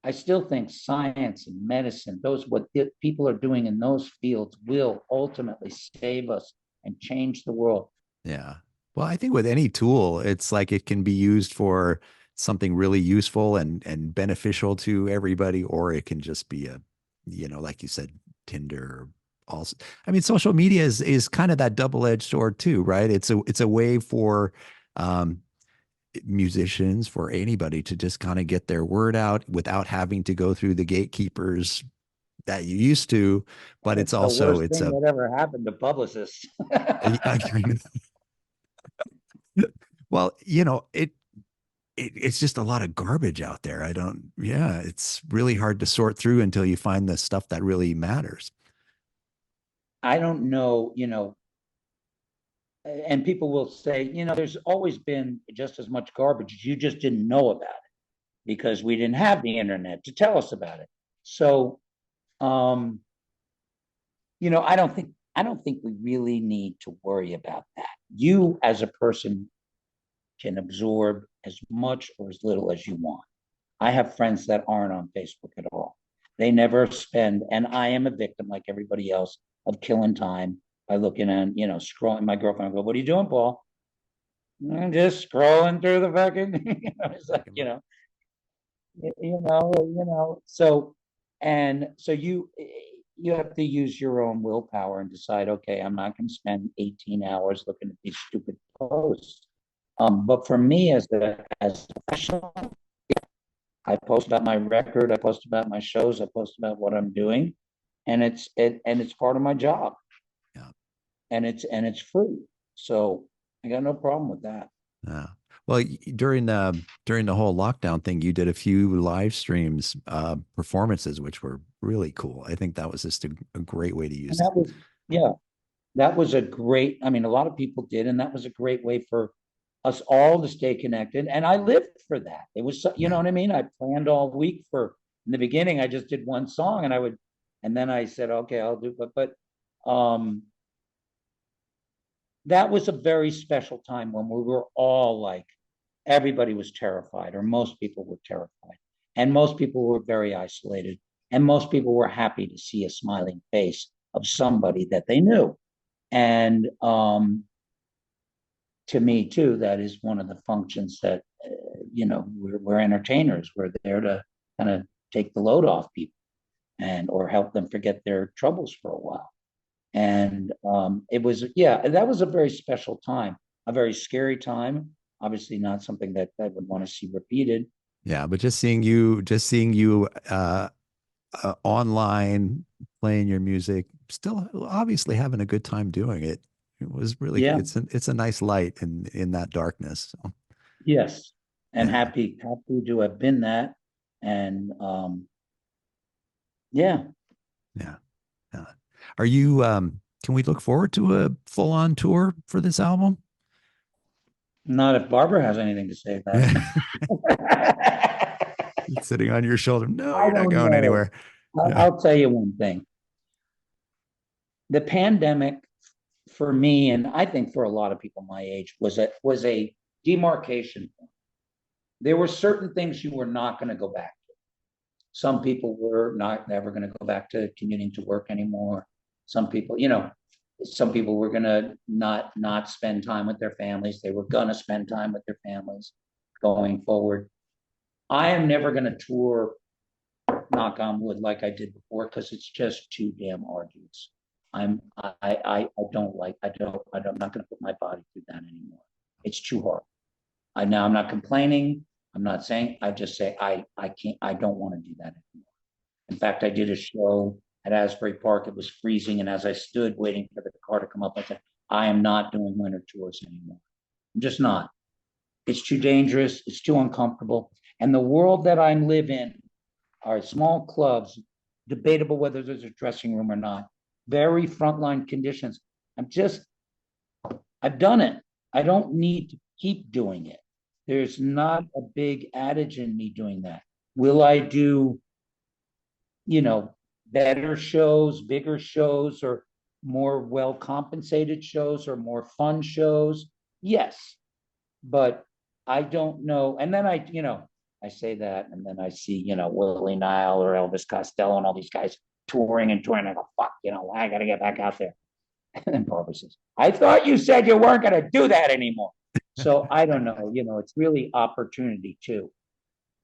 I still think science and medicine, what people are doing in those fields will ultimately save us and change the world. Yeah. Well, I think with any tool, it's like it can be used for something really useful and beneficial to everybody, or it can just be a, you know, like you said, Tinder. Also, I mean, social media is kind of that double-edged sword too, right? It's a way for musicians, for anybody to just kind of get their word out without having to go through the gatekeepers that you used to. But it's the also worst thing that ever happened to publicists. well, you know, it's just a lot of garbage out there. Yeah, it's really hard to sort through until you find the stuff that really matters. I don't know, you know, and people will say, you know, there's always been just as much garbage. You just didn't know about it because we didn't have the internet to tell us about it. So, you know, I don't think we really need to worry about that. You as a person can absorb as much or as little as you want. I have friends that aren't on Facebook at all. They never spend, and I am a victim like everybody else of killing time by looking and, you know, scrolling. My girlfriend will go, "What are you doing, Paul?" I'm just scrolling through the fucking, you know, it's like, you know. So And so you have to use your own willpower and decide, okay, I'm not going to spend 18 hours looking at these stupid posts. But for me, as a professional, I post about my record, I post about my shows, I post about what I'm doing, and it's part of my job. Yeah. And it's free. So I got no problem with that. Yeah. Well, during the whole lockdown thing, you did a few live streams, performances, which were really cool. I think that was just a great way to use And that was, yeah, that was a great, I mean, a lot of people did, and that was a great way for us all to stay connected. And I lived for that. It was, you know what I mean? I planned all week in the beginning, I just did one song and then I said, okay, I'll do, that was a very special time when we were all like, everybody was terrified, or most people were terrified. And most people were very isolated. And most people were happy to see a smiling face of somebody that they knew. And to me, too, that is one of the functions that, we're entertainers. We're there to kind of take the load off people or help them forget their troubles for a while. And it was, that was a very special time, a very scary time. Obviously not something that I would want to see repeated. Yeah, but just seeing you online playing your music, still obviously having a good time doing it. It was really, it's a nice light in that darkness. So. Yes. And happy to have been that. And yeah. Are you, can we look forward to a full-on tour for this album? Not if Barbara has anything to say about it. It's sitting on your shoulder. No, you're not going anywhere. I'll tell you one thing. The pandemic, for me, and I think for a lot of people my age, was a demarcation point. There were certain things you were not going to go back to. Some people were never going to go back to commuting to work anymore. Some people, some people were going to not spend time with their families. They were going to spend time with their families going forward. I am never going to tour, knock on wood, like I did before, because it's just too damn arduous. I'm not going to put my body through that anymore. It's too hard. I'm not complaining. I'm not saying, I just say, I can't, I don't want to do that anymore. In fact, I did a show at Asbury Park. It was freezing. And as I stood waiting for the car to come up, I said, I am not doing winter tours anymore. I'm just not. It's too dangerous. It's too uncomfortable. And the world that I live in are small clubs, debatable whether there's a dressing room or not, very frontline conditions. I've done it. I don't need to keep doing it. There's not a big adage in me doing that. Will I do, better shows, bigger shows, or more well-compensated shows, or more fun shows? Yes. But I don't know. And then I say that, and then I see, Willie Nile or Elvis Costello and all these guys touring. I go, fuck, I got to get back out there. And then Barbara says, I thought you said you weren't going to do that anymore. So I don't know, it's really opportunity too.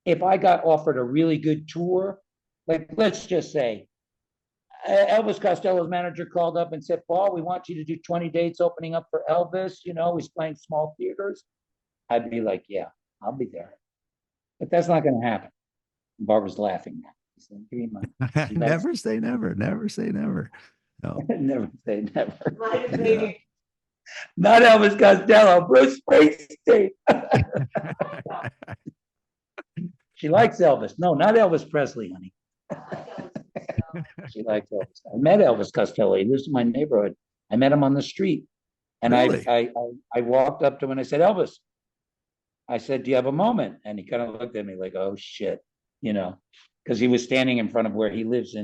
If I got offered a really good tour, like let's just say Elvis Costello's manager called up and said, Paul, we want you to do 20 dates opening up for Elvis. He's playing small theaters. I'd be like, yeah, I'll be there. But that's not going to happen. Barbara's laughing now. Never say never. Never say never. No. Never say never. Not Elvis Costello, Bruce Springsteen. She likes Elvis. No, not Elvis Presley, honey. She likes Elvis. I met Elvis Costello. He lives in my neighborhood. I met him on the street. And really? I walked up to him and I said, Elvis, I said, do you have a moment? And he kind of looked at me like, oh, shit, because he was standing in front of where he lives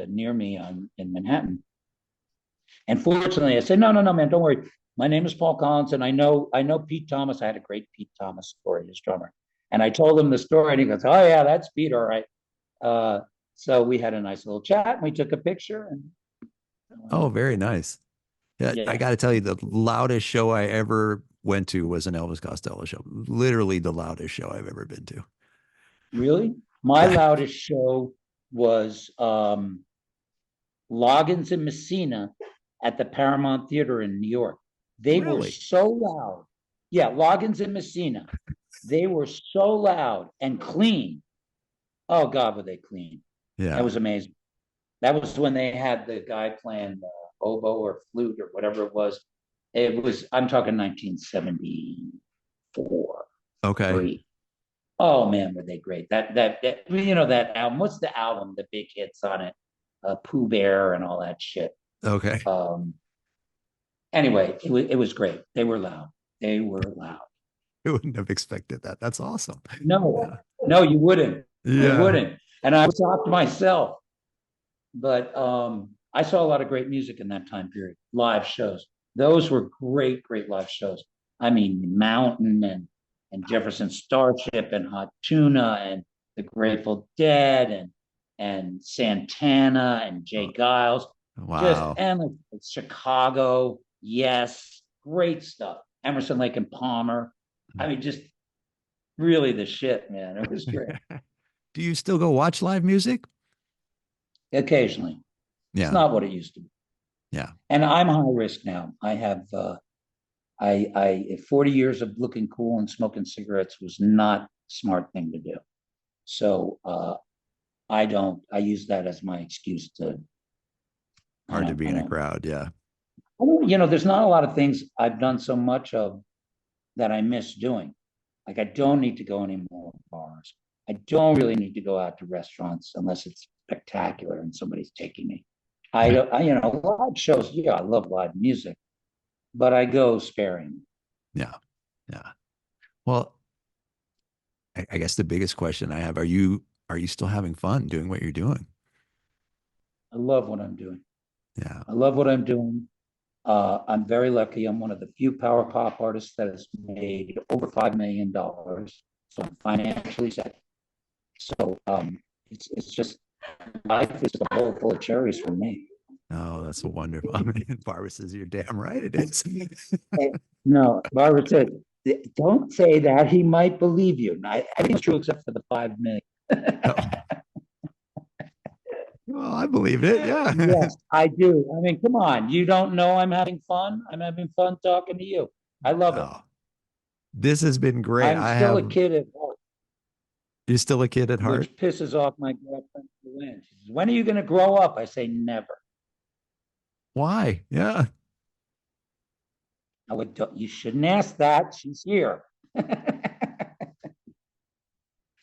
near me in Manhattan. And fortunately, I said, no, man, don't worry. My name is Paul Collins, and I know Pete Thomas. I had a great Pete Thomas story, his drummer. And I told him the story, and he goes, oh, yeah, that's Pete, all right. So we had a nice little chat, and we took a picture. Oh, very nice. Yeah. I got to tell you, the loudest show I ever went to was an Elvis Costello show. Literally the loudest show I've ever been to. Really? My loudest show was Loggins and Messina at the Paramount Theater in New York. They were Really? so loud. Yeah, Loggins and Messina. They were so loud and clean. Oh God, were they clean? Yeah. That was amazing. That was when they had the guy playing oboe or flute or whatever it was. It was, I'm talking 1974, Okay. 3. Oh man, were they great? That you know that album. What's the album? The big hits on it, Pooh Bear and all that shit. Okay. Anyway, it was great. They were loud. They were loud. I wouldn't have expected that. That's awesome. No, Yeah. no, you wouldn't. You Yeah. wouldn't. And I was shocked myself. But I saw a lot of great music in that time period. Live shows. Those were great, great live shows. I mean, Mountain and Jefferson Starship and Hot Tuna and the Grateful Dead and Santana and Jay Giles. Just Wow. endless. Chicago, yes, great stuff. Emerson, Lake and Palmer. I mean, just really the shit, man. It was great. Do you still go watch live music? Occasionally. Yeah. It's not what it used to be. Yeah. And I'm high risk now. I have 40 years of looking cool and smoking cigarettes was not a smart thing to do. So I use that as my excuse to Hard to be in a crowd. Yeah. You know, there's not a lot of things I've done so much of that I miss doing. Like I don't need to go anymore to bars. I don't really need to go out to restaurants unless it's spectacular and somebody's taking me. I you know, live shows, yeah, I love live music, but I go sparingly. Yeah. Yeah. Well, I guess the biggest question I have, are you still having fun doing what you're doing? I love what I'm doing. Yeah. I love what I'm doing. I'm very lucky. I'm one of the few power pop artists that has made over $5 million. So I'm financially set. So it's just life is a bowl full of cherries for me. Oh, that's wonderful. I mean, Barbara says you're damn right it is. No, Barbara said, don't say that. He might believe you. And I think it's true except for the 5 million. Oh. Well, I believed it. Yeah. Yes, I do. I mean, come on. You don't know I'm having fun? I'm having fun talking to you. I love it. Oh, this has been great. I'm still a kid at heart. You're still a kid at heart? Which pisses off my girlfriend. She says, when are you going to grow up? I say, never. Why? Yeah. I would. You shouldn't ask that. She's here.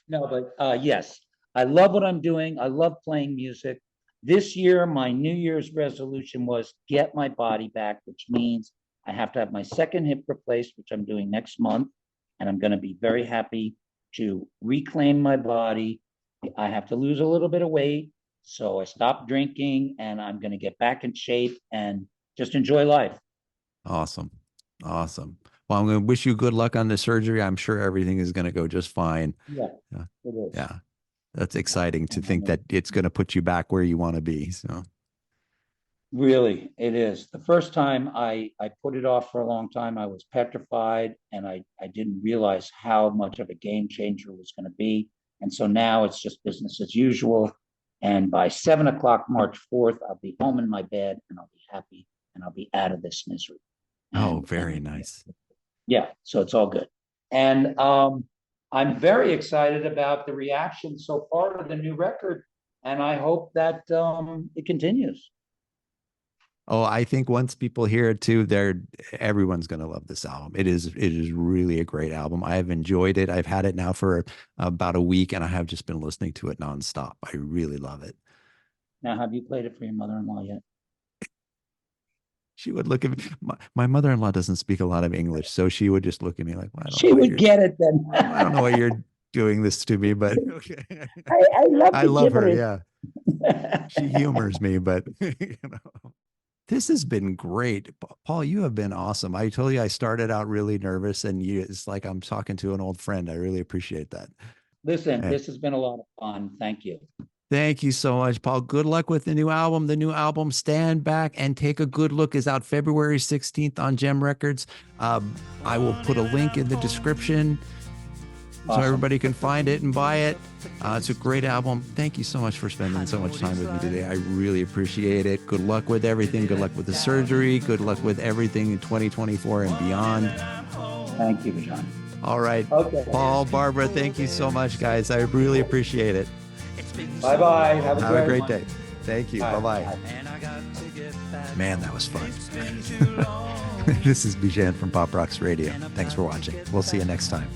No, but yes, I love what I'm doing. I love playing music. This year, my New Year's resolution was get my body back, which means I have to have my second hip replaced, which I'm doing next month. And I'm going to be very happy to reclaim my body. I have to lose a little bit of weight. So I stopped drinking and I'm going to get back in shape and just enjoy life. Awesome. Awesome. Well, I'm going to wish you good luck on the surgery. I'm sure everything is going to go just fine. Yeah, it is. Yeah. That's exciting to think that it's going to put you back where you want to be. So really, it is. The first time I put it off for a long time, I was petrified and I didn't realize how much of a game changer it was going to be. And so now it's just business as usual. And by 7 o'clock, March 4th, I'll be home in my bed and I'll be happy and I'll be out of this misery. oh, very nice. Yeah, so it's all good. And I'm very excited about the reaction so far to the new record. And I hope that it continues. Oh, I think once people hear it too, everyone's going to love this album. It is really a great album. I have enjoyed it. I've had it now for about a week and I have just been listening to it nonstop. I really love it. Now, have you played it for your mother-in-law yet? She would look at me. My mother-in-law doesn't speak a lot of English, so she would just look at me like, well, she would get it then. I don't know why you're doing this to me, but okay. I love her. Yeah. She humors me, but you know, this has been great. Paul, you have been awesome. I told you I started out really nervous and it's like I'm talking to an old friend. I really appreciate that. Listen, this has been a lot of fun. Thank you. Thank you so much, Paul. Good luck with the new album. The new album, Stand Back and Take a Good Look, is out February 16th on Jem Records. I will put a link in the description. so Awesome. everybody can find it and buy it. It's a great album. Thank you so much for spending so much time with me today. I really appreciate it. Good luck with everything. Good luck with the surgery. Good luck with everything in 2024 and beyond. Thank you, Bijan. All right. Okay. Paul, Barbara, thank you so much, guys. I really appreciate it. Bye-bye. Have a great day. Thank you. Bye. Bye-bye. Man, that was fun. This is Bijan from Pop Rocks Radio. Thanks for watching. We'll see you next time.